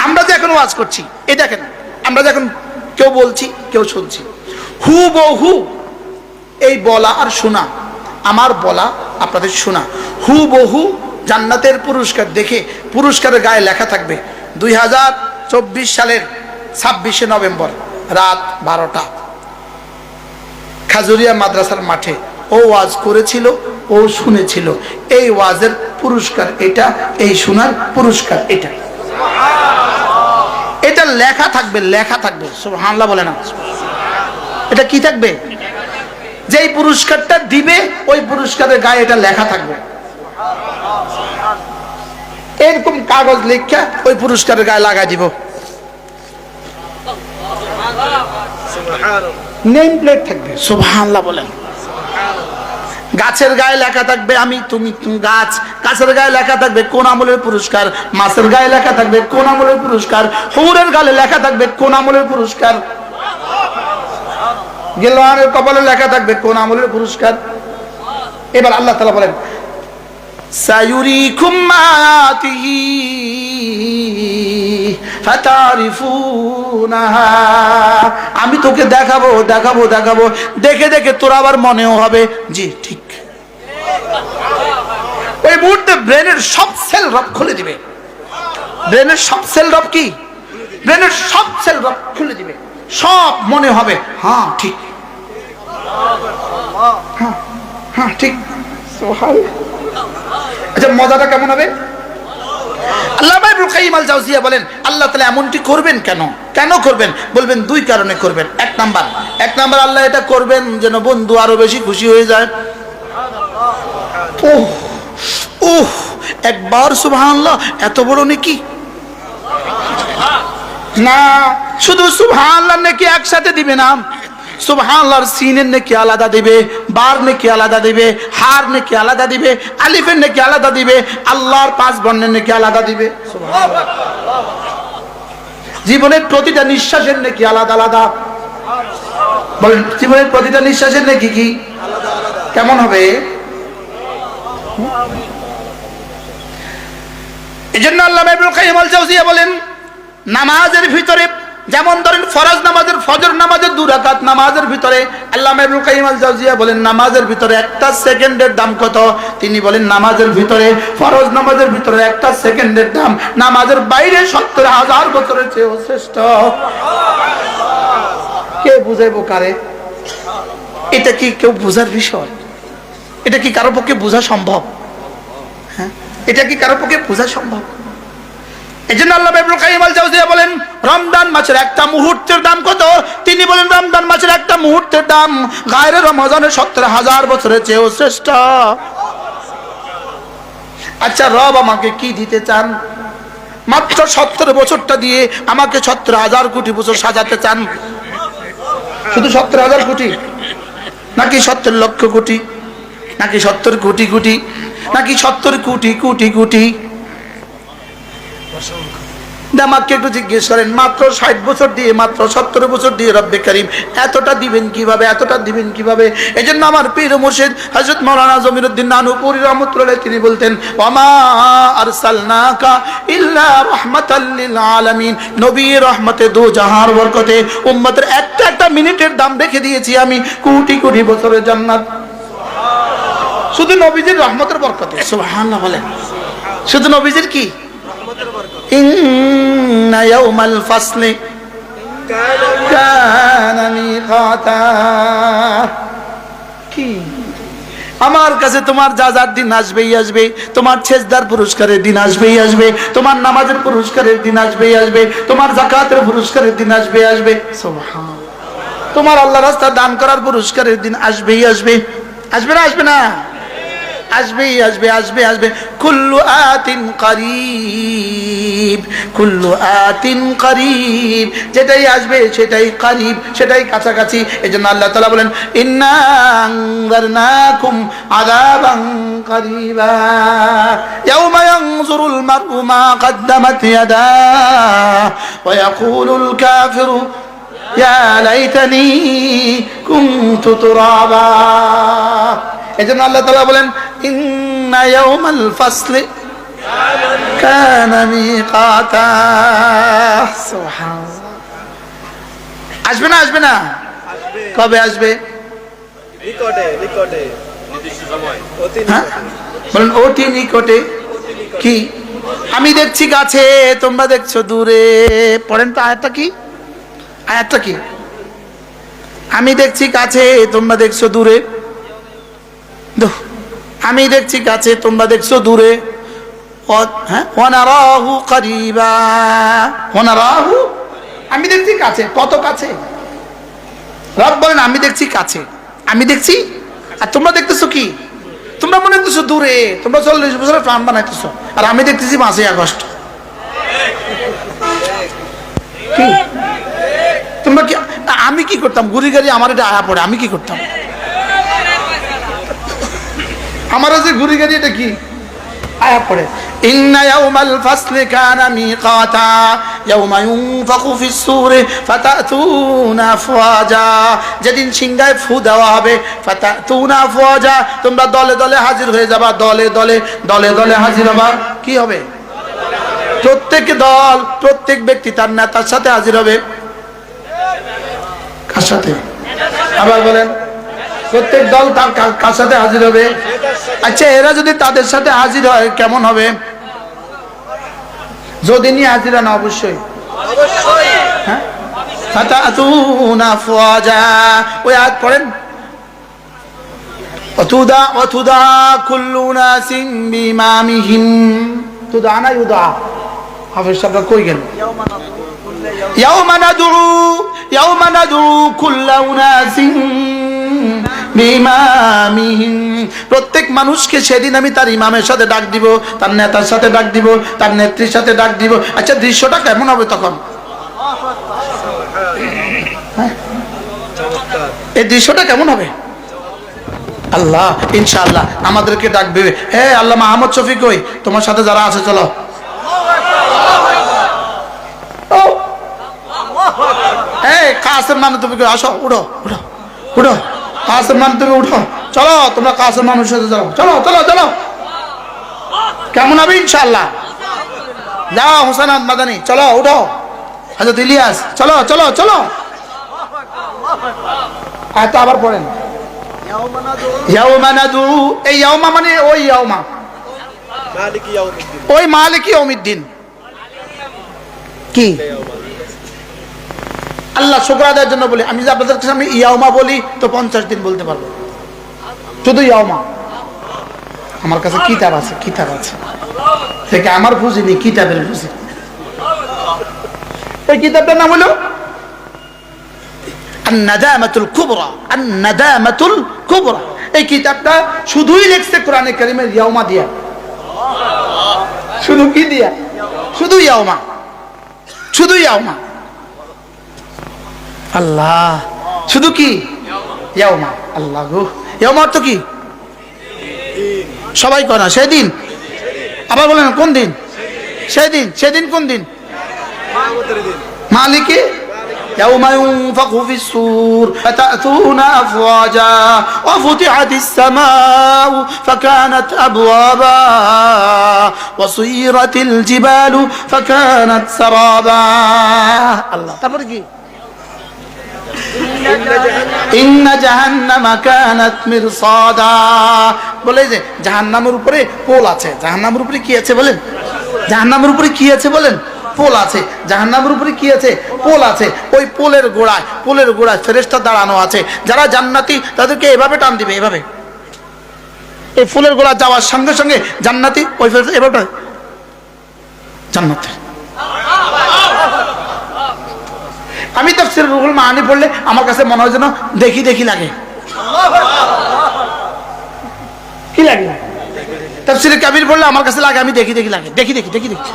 আমরা যে এখন ওয়াজ করছি, এই দেখেন, আমরা যখন কেউ বলছি কেউ শুনছি, হুবহু এই বলা আর শোনা, আমার বলা আপনাদের শোনা, হুবহু জান্নাতের পুরস্কার দেখে পুরস্কারের গায়ে লেখা থাকবে 2024 সালের 26শে নভেম্বর রাত 12টা খাজুরিয়া মাদ্রাসার মাঠে ও ওয়াজ করেছিল, ও শুনেছিল, এই ওয়াজের পুরস্কার এটা, এই শোনার পুরস্কার এটা, এটা লেখা থাকবে, লেখা থাকবে। সুবহানাল্লাহ বলে না? এটা কি থাকবে? যেই পুরস্কারটা দিবে ওই পুরস্কারের গায়ে এটা লেখা থাকবে, এরকম কাগজ লেখা ওই পুরস্কারের গায়ে লাগাই দিব। নেম প্লেট থাকবে। সুবহানাল্লাহ বলেন। গাছের গায়ে লেখা থাকবে আমি, তুমি, গাছ, গাছের গায়ে লেখা থাকবে কোন আমলের পুরস্কার, মাছের গায়ে লেখা থাকবে কোন আমলের পুরস্কার, হুরের গায়ে লেখা থাকবে কোন আমলের পুরস্কার, গেলওয়ানের কপালে লেখা থাকবে কোন আমলের পুরস্কার। এবার আল্লাহ তাআলা বলেন, সায়ুরিকুম আয়াতিহি ফাতারিফুনাহা, আমি তোকে দেখাবো দেখাবো দেখাবো, দেখে দেখে তোর আবার মনেও হবে জি ঠিক। ওই মুহূর্তে ব্রেনের সব সেল রব খুলে দিবে, ব্রেনের সব সেল রব কি, ব্রেনের সব সেল রব খুলে দিবে, সব মনে হবে হ্যাঁ ঠিক, হ্যাঁ হ্যাঁ ঠিক। সুবহানাল্লাহ। আচ্ছা মজাটা কেমন হবে? আল্লামা ইবনুল কাইয়িম আল জাওজিয়া বলেন, আল্লাহ তাআলা এমনটি করবেন কেন? কেন করবেন? বলবেন দুই কারণে করবেন। এক নাম্বার আল্লাহ এটা করবেন যেন বন্ধু আরো বেশি খুশি হয়ে যায়। ওহ ওহ, একবার সুবহানাল্লাহ, এত বড় নেকি না, শুধু সুবহানাল্লাহ নেকি একসাথে দিবে না, সুবহানাল্লাহর সিনের নেকি আলাদা দিবে, বার নেকি আলাদা দিবে, হার নেকি আলাদা দিবে, আলিফের নেকি আলাদা দিবে, আল্লাহর 5 বর্ণের নেকি আলাদা দিবে। সুবহানাল্লাহ। জীবনের প্রতিটা নিঃশ্বাসের নেকি আলাদা আলাদা। বলেন, জীবনের প্রতিটা নিঃশ্বাসের নেকি কি আলাদা আলাদা? কেমন হবে? এজন্য আল্লামা ইবনুল কাইয়িম আল জাওজিয়া বলেন, নামাজের ভিতরে যেমন ধরেন ফরজ নামাজের, ফজর নামাজের 2 রাকাত নামাজের ভিতরে আল্লামা ইবনুল কাইয়িম আল জাওজিয়া বলেন নামাজের ভিতরে একটা সেকেন্ডের দাম কত? তিনি বলেন নামাজের ভিতরে, ফরজ নামাজের ভিতরে একটা সেকেন্ডের দাম নামাজের বাইরে 70,000 বছরের চেয়েও শ্রেষ্ঠ। কে বুঝাইবো কারে? এটা কি কেউ বুঝার বিষয়? এটা কি কারো পক্ষে বোঝা সম্ভব? হ্যাঁ, এটা কি কারো পক্ষে বোঝা সম্ভব? এজন্য আল্লামা ইবনুল কাইয়িম আল জাওজিয়া বলেন রমজান মাসের একটা মুহূর্তের দাম কত? তিনি বলেন রমজান মাসের একটা মুহূর্তের দাম গায়রে রমজানের 70,000 বছরের চেয়েও শ্রেষ্ঠ। আচ্ছা রব আমাকে কি দিতে চান? মাত্র 70 বছরটা দিয়ে আমাকে 70,000 কোটি বছর সাজাতে চান? শুধু 70,000 কোটি নাকি 70 লক্ষ কোটি নাকি 70 কোটি কোটি নাকি 70 কোটি কোটি কোটি? আমাকে একটু জিজ্ঞেস করেন, মাত্র 60 বছর দিয়ে, মাত্র 70 বছর দিয়ে রব্বে কারীম এতটা দিবেন কিভাবে, এতটা দিবেন কিভাবে? এই জন্য আমার পীর মুর্শিদ হযরত মাওলানা জমিরুদ্দিন নানুপুরী রাহমাতুল্লাহ তিনি বলতেন, ওয়ামা আরসালনাকা ইল্লা রাহমাতাল লিল আলামিন, নবী রহমতে দু জাহার বরকতে উম্মতের একটা একটা মিনিটের দাম রেখে দিয়েছি আমি কোটি কোটি বছরের জান্নাত, শুধু নবীজির রহমতের বরকতে। সুবহানাল্লাহ বলেন, শুধু নবীজির কি ইন্না ইয়াউমাল ফাসলি কানা মিকাতা। কি আমার কাছে তোমার যা যার দিন আসবেই আসবে, তোমার সেজদার পুরস্কারের দিন আসবেই আসবে, তোমার নামাজের পুরস্কারের দিন আসবেই আসবে, তোমার যাকাতের পুরস্কারের দিন আসবে আসবে। সুবহানাল্লাহ। তোমার আল্লাহ রাস্তা দান করার পুরস্কারের দিন আসবেই আসবে। আসবে না আসবে না? আসবেই আসবে আসবে আসবে। কুল্লু আতিন করিব, কুল্লু আতিন করিব, যেটাই আসবে সেটাই করিব, সেটাই কাছাকাছি। এজন্য আল্লাহ তাআলা বলেন ইন্না আনযারনাকুম আযাবান করিবা ইয়াওমা ইয়ানজুরুল মারউ মা কদ্দামাত ইয়াদাহু ওয়া ইয়াকুলুল কাফিরু ইয়া লাইতানি কুনতু তুরাবা। এজন্য আল্লাহ তাআলা বলেন ইন্না ইয়াওমাল ফাসলি কানা মিকাতা। সুবহানাল্লাহ। আসবে না আসবে না? কবে আসবে? নিকটে নিকটে নির্দিষ্ট সময়, অতি হ্যাঁ নিকটে। বলেন অতি নিকটে। কি? আমি দেখছি কাছে, তোমরা দেখছো দূরে। পড়েন তো আয়াতটা কি? আয়াতটা কি? আমি দেখছি কাছে, তোমরা দেখছো দূরে। আমি দেখছি কাছে, তোমরা দেখছো দূরে। ওয়ানারাহু করিবা, ওয়ানারাহু, আমি দেখছি কাছে। কত কাছে? রব বলেন আমি দেখছি কাছে, আমি দেখছি। আর তোমরা দেখতেছো কি? তোমরা মনে করতেছো দূরে। তোমরা 40 বছরের প্ল্যান বানাইতেছো, আর আমি দেখতেছি 5 আগস্ট। কি তোমরা কি? আমি কি করতাম? গুড়ি গাড়ি আমার এটা আয়া পড়ে, আমি কি করতাম? আমার যে গুড়ি গাড়ি এটা কি আয়া পড়ে? ইন্না ইয়াউমাল ফাসলি কানা মিকাতা ইয়াউমা ইউনফাখু ফিস সূরি ফাতাতুনা আফওয়াজা, যেদিন সিংহায় ফু দেওয়া হবে। ফাতাতুনা আফওয়াজা, তোমরা দলে দলে হাজির হয়ে যাবা। দলে দলে দলে দলে হাজির হবা। কি হবে? প্রত্যেক দল, প্রত্যেক ব্যক্তি তার নেতার সাথে হাজির হবে। কার সাথে? আবার বলেন। প্রত্যেক দল তার কার সাথে হাজির হবে? আচ্ছা, এরা যদি তাদের সাথে হাজির হয় কেমন হবে? যদি নিয়ে হাজির না অবশ্যই। হ্যাঁ, ফাতাতুনা আফওয়াজা, ওই আয়াত পড়েন। ওয়াতুদা কুল্লু নাসিন বিইমামিহিম, তুদা না ইউদা। হাফেজ সাহেব কই গেল? ইয়াউমা নাদউ কুল্লা উনাসিন বিইমামিহিম, প্রত্যেক মানুষকে সেদিন আমি তার ইমামের সাথে ডাক দিব, তার নেতার সাথে ডাক দিব, তার নেত্রীর সাথে ডাক দিব। আচ্ছা, দৃশ্যটা কেমন হবে তখন? এই দৃশ্যটা কেমন হবে? আল্লাহ ইনশাআল্লাহ আমাদেরকে ডাকবে। হে আল্লাহ মাহমুদ শফিক, কই তোমার সাথে যারা আছে চলো। এই কাসেম মান, তুমি আসো, উঠো উঠো উঠো। কাসেম মান, তুমি উঠো, চলো তোমরা কাসেম মানুষ সাথে চলো, চলো চলো চলো। কেমন হবে ইনশাআল্লাহ? যাও হোসেন আহমদ মাদানী, চলো উঠো। হযরত ইলিয়াস, চলো চলো চলো। আয়াত আবার পড়েন। ইয়াউমা নাদউ, এই ইয়াউমা মানে ওই ইয়াউমা, মালিকি ইয়াউমিদ্দিন, ওই মালিকি ইয়াউমিদ্দিন। কি আল্লাহ শুকর আদায়ের জন্য বলি। আমি যে আপনাদের কাছে আমি ইয়াউমা বলি তো 50 দিন বলতে পারবো, শুধু ইয়াউমা। আমার কাছে কিতাব আছে, কিতাব আছে থেকে আমার বুঝিনি, কিতাবের বুঝি। ওই কিতাবটার নাম হলো আন-নাদামাতুল কুবরা, আন-নাদামাতুল কুবরা। এই কিতাবটা শুধুই লিখছে কোরআনে কারীমের ইয়াউমা দিয়া। শুধু কি দিয়া? শুধু ইয়াউমা, শুধু ইয়াউমা। আল্লাহ, শুধু কি ইয়াউমা? আল্লাহ গো, ইয়াউমা তো কি? সবাই কয় না সেদিন। আবার বলেন কোন দিন? সেদিন। সেদিন কোন দিন? মালিকি ইয়াউমা ইউনফাখু ফিস সূর ফাতাতুনা আফওয়াজা ওয়া ফুতিহাতিস সামাউ ফাকানাত আবওয়াবা ওয়া সুয়িরাতিল জিবালু ফাকানাত সারাবা। আল্লাহ, তারপরে কি? ইন্না জাহান্নামা কানাত মিরসাদা, বলে যে জাহান্নামের উপরে পোল আছে। জাহান্নামের উপরে কি আছে বলেন? জাহান্নামের উপরে কি আছে বলেন? পোল আছে। জাহান্নামের উপরে কি আছে? পোল আছে। ওই পোলের গোড়ায় ফেরেশতা দাঁড়ানো আছে। যারা জান্নাতি তাদেরকে এভাবে টান দিবে, এভাবে। এই ফুলের গোড়া যাওয়ার সঙ্গে সঙ্গে জান্নাতি ওই ফেরেশতা এভাবে জান্নাতে। আমি তাফসীর রুহুল মাআনি পড়লে আমার কাছে মনে হয় যেন দেখি দেখি লাগে। কি লাগে? তাফসীরে কাবীর পড়লে আমার কাছে লাগে আমি দেখি দেখি লাগে, দেখি দেখি দেখি দেখি।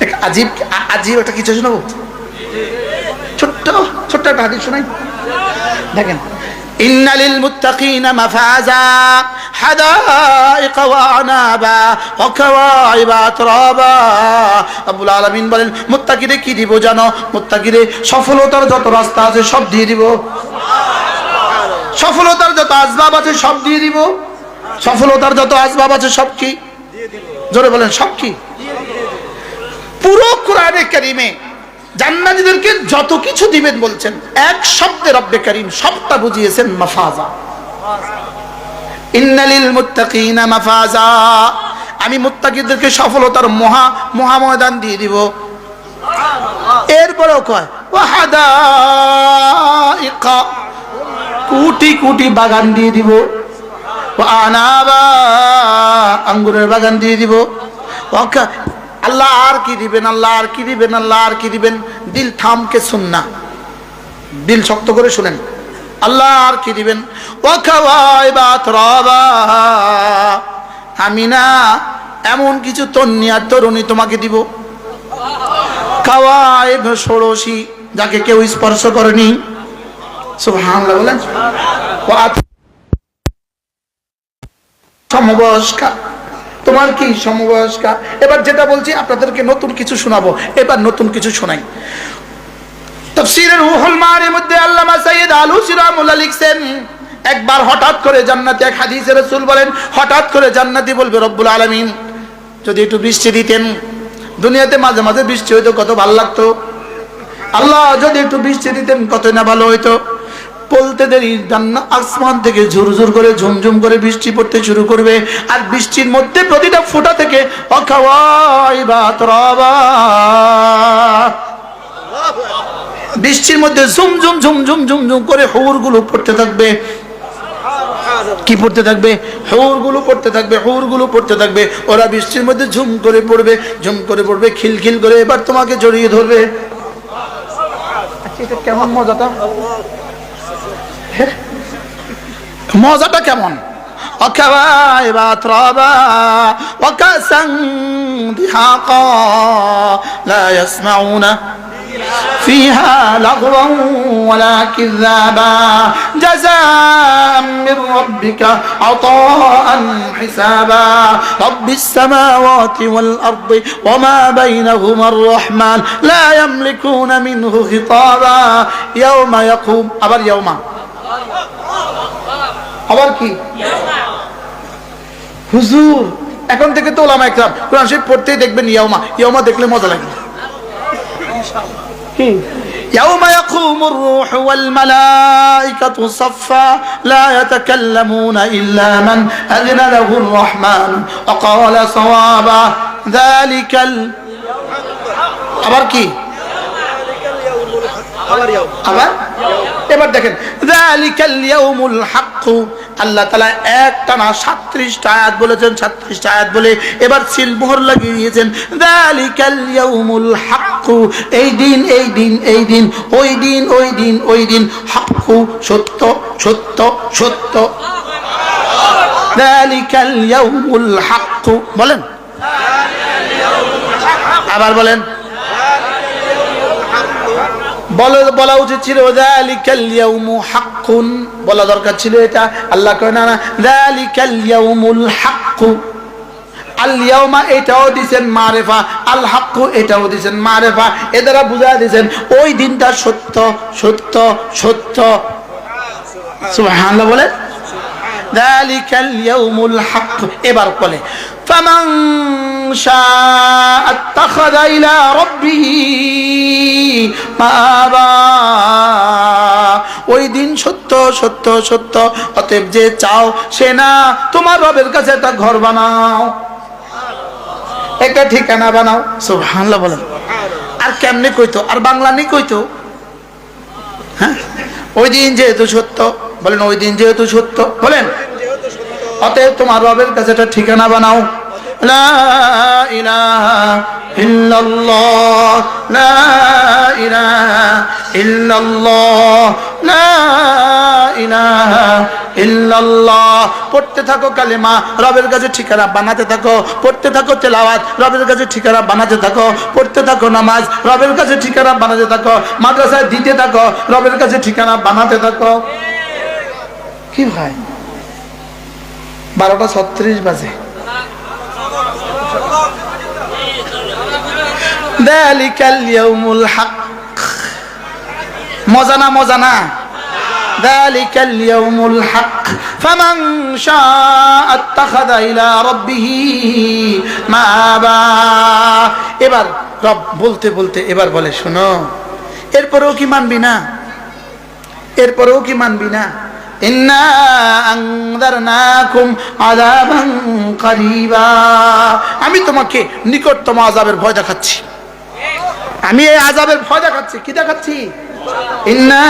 এক আজীব আজীব একটা কিছু শোনাবো, ছোট্ট ছোট্ট একটা হাদিস শোনাই। দেখেন, ইন্না লিল মুত্তাকিনা মাফাজা হাদাইকা ওয়া আনাবা ওয়া কাওয়াইবা আতরাবা। রব্বুল আলামিন বলেন, মুত্তাকিদের কি দিব জানো? মুত্তাকিদের সফলতার যত রাস্তা আছে সব দিয়ে দিব। সফলতার যত আসবাব আছে সব দিয়ে দিব। সফলতার যত আসবাব আছে সব কি? জোরে বলেন, সব কি? পুরো কোরআনে কারীমে জান্নাতীদেরকে যত কিছু দিবেন বলছেন, এক শব্দে রব্বে কারীম সবটা বুঝিয়েছেন মাফাজা। ইন্নালিল মুত্তাকিনা মাফাজা, আমি মুত্তাকিদেরকে সফলতার মহা ময়দান দিয়ে দিব। এরপরেও কয় ওয়াহাদাইকা, কোটি কোটি বাগান দিয়ে দিব। ওয়া আনাবা, আঙ্গুরের বাগান দিয়ে দিব। আল্লাহ আর কি দিবেন, আল্লাহ আর কি দিবেন, আল্লাহ আর কি দিবেন? দিল থামকে শুননা, দিল শক্ত করে শুনেন। আল্লাহ আর কি দিবেন? ওয়াকাওয়াইবা আতরাবা, আমি না এমন কিছু তন্নি আর তরুণী তোমাকে দিব। কাওয়াইব ষোড়শী, যাকে কেউ স্পর্শ করেনি। সুবহানাল্লাহ বলেন। সমবয়স্কা, তোমার কি সমবয়স্কা? এবার যেটা বলছি আপনাদেরকে নতুন কিছু শোনাবো, এবার নতুন কিছু শোনাই। তাফসীরের রুহুল মাআনির মধ্যে আল্লামা সাইয়্যিদ আলুসী রাহমাতুল্লাহ লিখছেন, একবার হঠাৎ করে জান্নাতে, এক হাদিসে রাসূল বলেন, হঠাৎ করে জান্নাতি বলবে, রব্বুল আলামিন যদি একটু বৃষ্টি দিতেন। দুনিয়াতে মাঝে মাঝে বৃষ্টি হইতো, কত ভালো লাগতো। আল্লাহ যদি একটু বৃষ্টি দিতেন কতই না ভালো হইতো। বলতে দেরি জান্নাত আসমান থেকে ঝুরঝুর করে ঝুমঝুম করে বৃষ্টি পড়তে শুরু করবে, আর বৃষ্টির মধ্যে প্রতিটা ফোঁটা থেকে ওয়াকাওয়াইবা আতরাবা, বৃষ্টির মধ্যে ঝুমঝুম ঝুমঝুম ঝুমঝুম করে হুরগুলো পড়তে থাকবে। কি পড়তে থাকবে? হুরগুলো পড়তে থাকবে, হুরগুলো পড়তে থাকবে। ওরা বৃষ্টির মধ্যে ঝুম করে পড়বে, ঝুম করে পড়বে, খিলখিল করে এবার তোমাকে জড়িয়ে ধরবে। এটা কেমন মজাটা? মজাটা কেমন? ওয়াকাওয়াইবা আতরাবা ওয়া কাসান দিহাকা লা ইয়াসমাউনা فيها لغوا ولا كذابا جزاء من ربك عطاء حسابا رب السماوات والأرض وما بينهما الرحمن لا يملكون منه خطابا يوم يقوم আবার يوم আবার কি হুজুর এখন থেকে তো ওলামা একরাম কোরআন শরীফ পড়তেই দেখবেন ইয়াউমা ইয়াউমা দেখলে মজা লাগে কি يوم يقوم الروح والملائكة صفا لا يتكلمون إلا من أذن له الرحمن وقال صوابا ذلك আবার কি আবার এবার দেখেন যালিকাল ইয়াউমুল হক আল্লাহ তাআলা একটানা 37টা আয়াত বলেছেন 36টা আয়াত বলে এবার সিল মোহর লাগিয়ে দিয়েছেন যালিকাল ইয়াউমুল হক এই দিন এই দিন এই দিন ওই দিন ওই দিন ওই দিন হক সত্য সত্য সত্য যালিকাল ইয়াউমুল হক বলেন আবার বলেন বলা উচিত ছিল যালিকাল ইয়াউমু হাক্কুন বলা দরকার ছিল এটা আল্লাহ কয় না যালিকাল ইয়াউমুল হক আল ইয়াউমা এটাও দিবেন মারিফা আল হক এটাও দিবেন মারিফা এ দ্বারা বুঝায় দিবেন ওই দিনটা সত্য সত্য সত্য সুবহানাল্লাহ বলে যালিকাল ইয়াউমুল হক এবার বলে ফামান শাআ আত্তাখাযা ইলা রাব্বিহি মাআবা ওই দিন সত্য সত্য সত্য অতএব যে চাও সে না তোমার রবের কাছে একটা ঘর বানাও একটা ঠিকানা বানাও সুবহানাল্লাহ বলেন আর কেমনে কইতো আর বাংলা নেই কইতো হ্যাঁ ওই দিন যেহেতু সত্য বলেন ওই দিন যেহেতু সত্য বলেন অতএব তোমার রবের কাছে একটা ঠিকানা বানাও লা ইলাহা ইল্লাল্লাহ লা ইলাহা ইল্লাল্লাহ লা ইলাহা ইল্লাল্লাহ। পড়তে থাকো কালেমা, রবের কাছে ঠিকানা বানাতে থাকো। পড়তে থাকো তেলাওয়াত, রবের কাছে ঠিকানা বানাতে থাকো। পড়তে থাকো নামাজ, রবের কাছে ঠিকানা বানাতে থাকো। মাদ্রাসায় দিতে থাকো, রবের কাছে ঠিকানা বানাতে থাকো। কি ভাই 12:36 বাজে। যালিকাল ইয়াউমুল হক। মজা না মজা না? যালিকাল ইয়াউমুল হক ফামান শাআ আত্তাখাযা ইলা রাব্বিহি মাআবা। এবার রব বলতে বলতে এবার বলে, শোনো, এরপরেও কি মানবি না? এরপরেও কি মানবি না? ইন্না আনযারনাকুম আযাবান করিবা। আমি তোমাকে নিকটতম আযাবের ভয় দেখাচ্ছি। আমি এই আযাবের ভয় দেখাচ্ছি। কি দেখাচ্ছি? ইন্না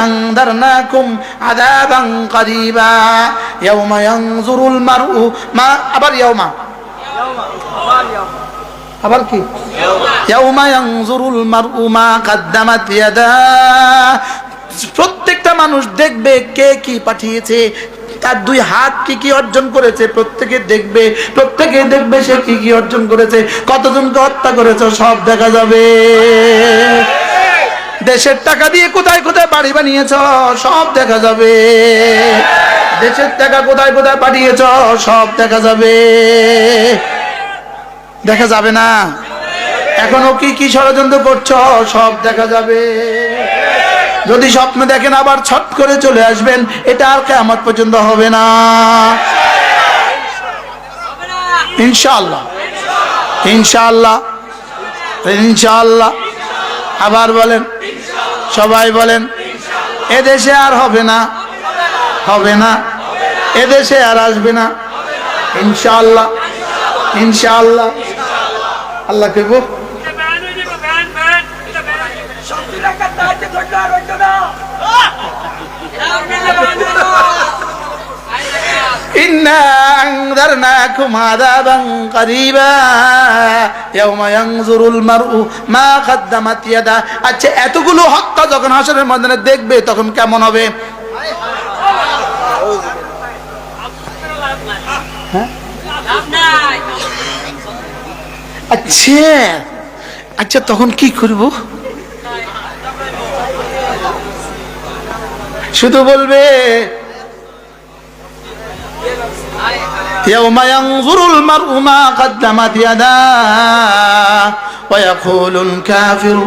আনযারনাকুম আযাবান করিবা ইয়াওমা ইয়ানজুরুল মারউ মা। আবার ইয়াওমা, আবার কি? ইয়াওমা ইয়ানজুরুল মারউ মা কদ্দামাত ইয়াদা। প্রত্যেকটা মানুষ দেখবে কে কি পাঠিয়েছে, তার দুই হাত কি কি অর্জন করেছে। প্রত্যেকে দেখবে, প্রত্যেকে দেখবে সে কি কি অর্জন করেছে, কতজনকে হত্যা করেছে, সব দেখা যাবে। দেশের টাকা দিয়ে কোথায় কোথায় বাড়ি বানিয়েছ, সব দেখা যাবে। দেশের টাকা কোথায় কোথায় পাঠিয়েছ, সব দেখা যাবে। দেখা যাবে না? এখনো কি কি ষড়যন্ত্র করছো, সব দেখা যাবে। যদি স্বপ্ন দেখেন আবার ছট করে চলে আসবেন, এটা আর কিয়ামত পর্যন্ত হবে না ইনশাআল্লাহ। ইনশাআল্লাহ, ইনশাআল্লাহ। আবার বলেন, সবাই বলেন, এদেশে আর হবে না, হবে না, এদেশে আর আসবে না ইনশাআল্লাহ, ইনশাআল্লাহ। আল্লাহ কইব ইন্না আনযারনাকুম আযাবান করিবা ইয়াওমা ইয়ানজুরুল মারউ মা কদ্দামাত ইয়াদা। আচ্ছা, এতগুলো হত্যা যখন হাশরের ময়দানে দেখবে তখন কেমন হবে? আচ্ছা আচ্ছা, তখন কি করব? শুধু বলবে يوم ينظر المرء ما قدمت يداه ويقول الكافر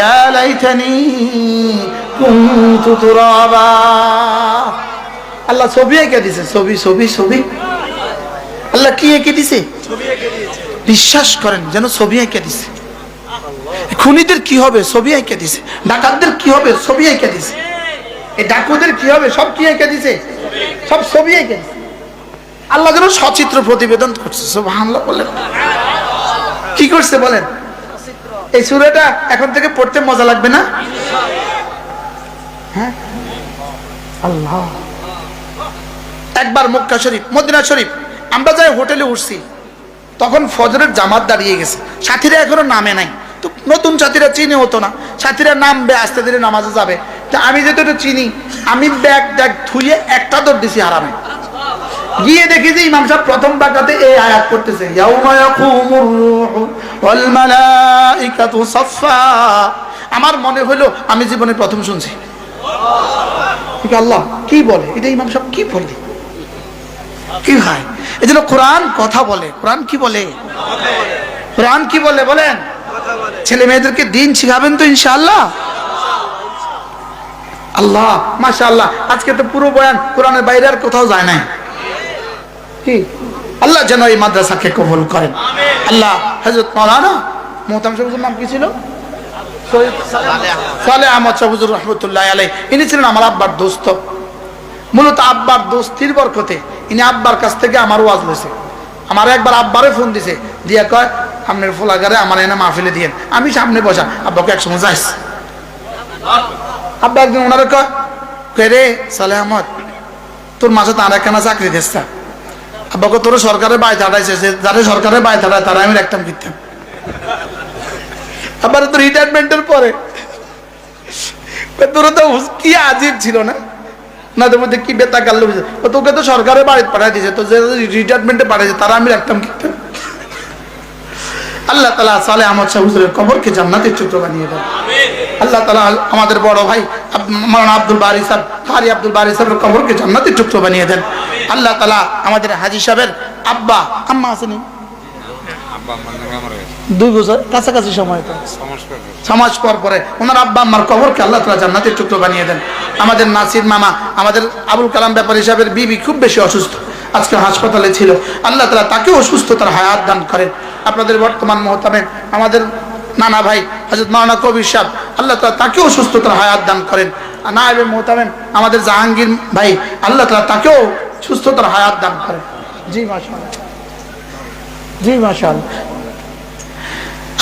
يا ليتني كنت ترابا। আল্লাহ ছবি এঁকে দিছে, ছবি ছবি ছবি। আল্লাহ কি এঁকে দিছে? বিশ্বাস করেন যেন ছবি এঁকে দিছে। খুনিদের কি হবে? ছবি এঁকে দিছে। ডাকাতদের কি হবে? ছবি এঁকে দিছে। এই ডাকুদের কি হবে? সব কি এঁকে দিছে? সব ছবি এঁকে দিছে। আল্লাহ যেন সচিত্র প্রতিবেদন করছে। সুবহানাল্লাহ বলেন। কি করছে বলেন? এই সূরাটা এখন থেকে পড়তে মজা লাগবে না? হ্যাঁ, আল্লাহ। একবার মক্কা শরীফ, মদিনা শরীফ আমরা যাই হোটেলে উঠছি, তখন ফজরের জামাত দাঁড়িয়ে গেছে। সাথীরা এখনো নামে নাই। তো নতুন সাথীরা চিনি হতো না, সাথীরা নামবে, আস্তে ধীরে নামাজে যাবে। তা আমি যেহেতু একটু চিনি, আমি ব্যাগ ট্যাগ ধুয়ে একটা দৌড় দিছি আরামে। গিয়ে দেখি যে ইমাম সাহেব প্রথম রাকাতে এই আয়াত পড়তেছে, ইয়াউমা ইয়াকুমুর রূহু ওয়াল মালাইকাতু সাফফা। আমার মনে হলো আমি জীবনে প্রথম শুনছি। আল্লাহ কি বলে এটা? ইমাম সাহেব কি বলে? কি হয়? এজন্য কোরআন কথা বলে। কোরআন কি বলে? কোরআন কি বলে বলেন? ছেলে মেয়েদেরকে দিন শিখাবেন তো ইনশাআল্লাহ। আল্লাহ মাশাআল্লাহ, আজকে তো পুরো বয়ান কোরআনের বাইরে আর কোথাও যায় না। কি আল্লাহ যেন এই মাদ্রাসাকে কবুল করেন। আল্লাহ হযরত মাওলানা মোহতারাম সাহেবের নাম কি ছিল? সালেহ আহমদ সাহেব হুজুর রাহমাতুল্লাহি আলাইহি। ইনি ছিলেন আমার আব্বার দোস্ত। মূলত আব্বার দোস্তির বরকতে ইনি আব্বার কাছ থেকে আমার ওয়াজ লইছে। আমার একবার আব্বারে ফোন দিছে, দিয়া কয় আপনার ফোলাগারে আমার এনে মাহফিলে দিয়েন। আমি সামনে বসা, আব্বাকে এক সময় যাইস। আব্বা একদিন ওনারে কয়, রে সালেহ আহমদ, তোর মাসে তার একখানা চাকরি দিস। আব্বাকে তোর সরকারের বাই থাটাইছে, যারা সরকারের বাই থাটায় তারা আমি রাখতাম কিনতাম। আবার তো রিটায়ারমেন্টের পরে তোরা তো কি আজীব ছিল না, না তোর মধ্যে কি বেতা গাল, তোকে তো সরকারের বাড়িতে পাঠাই দিয়েছে, তো যে রিটায়ারমেন্টে পাঠাইছে তারা আমি রাখতাম কি। আল্লাহ তাআলা সালেহ আহমদ শাহ হুজুরের কবরকে জান্নাতের টুকরো বানিয়ে দেন। আল্লাহ তাআলা আমাদের বড় ভাই মাওলানা আব্দুল বারী সাহেব, কারি আব্দুল বারী সাহেবের কবরকে জান্নাতের টুকরো বানিয়ে দেন। আল্লাহ তাআলা আমাদের হাজী সাহেবের আব্বা আম্মা আসেনি 2 বছর কাছাকাছি সময়, তো সমাজ পর পরে ওনার আব্বা আম্মার কবরকে আল্লাহ তাআলা জান্নাতের টুকরো বানিয়ে দেন। আমাদের নাসির মামা, আমাদের আবুল কালাম ব্যাপারী সাহেবের বিবি খুব বেশি অসুস্থ, আজকে হাসপাতালে ছিল, আল্লাহ তাআলা তাকেও সুস্থতার হায়াত দান করেন। আপনাদের বর্তমান মুহতামিম আমাদের নানা ভাই হযরত মাওলানা কবির সাহেব, আল্লাহ তাআলা তাকেও সুস্থতার হায়াত দান করেন। নায়েবে মুহতামিম আমাদের জাহাঙ্গীর ভাই, আল্লাহ তাআলা তাকেও সুস্থতার হায়াত দান করেন। জি মাশাআল্লাহ, জি মাশাআল্লাহ।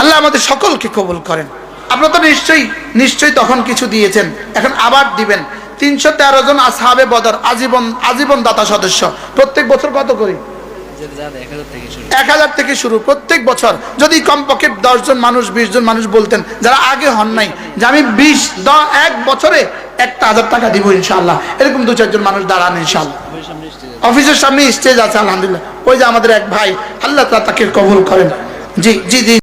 আল্লাহ আমাদের সকলকে কবুল করেন। আপনারা তো নিশ্চয়ই তখন কিছু দিয়েছেন, এখন আবার দিবেন। 313 জন আসহাবে বদর আজীবন দাতা সদস্য, প্রত্যেক বছর কত করি? 1000 থেকে শুরু। প্রত্যেক বছর যদি কমপক্ষে 10 জন মানুষ 20 জন মানুষ বলতেন যারা আগে হন নাই যে আমি 1 বছরে 1000 টাকা দিব ইনশাআল্লাহ, এরকম 2-4 জন মানুষ দাঁড়ান ইনশাআল্লাহ। অফিসের সামনে স্টেজ আছে আলহামদুলিল্লাহ, ওই যে আমাদের এক ভাই, আল্লাহ তাআলা তাকে কবুল করেন। জি জি জি।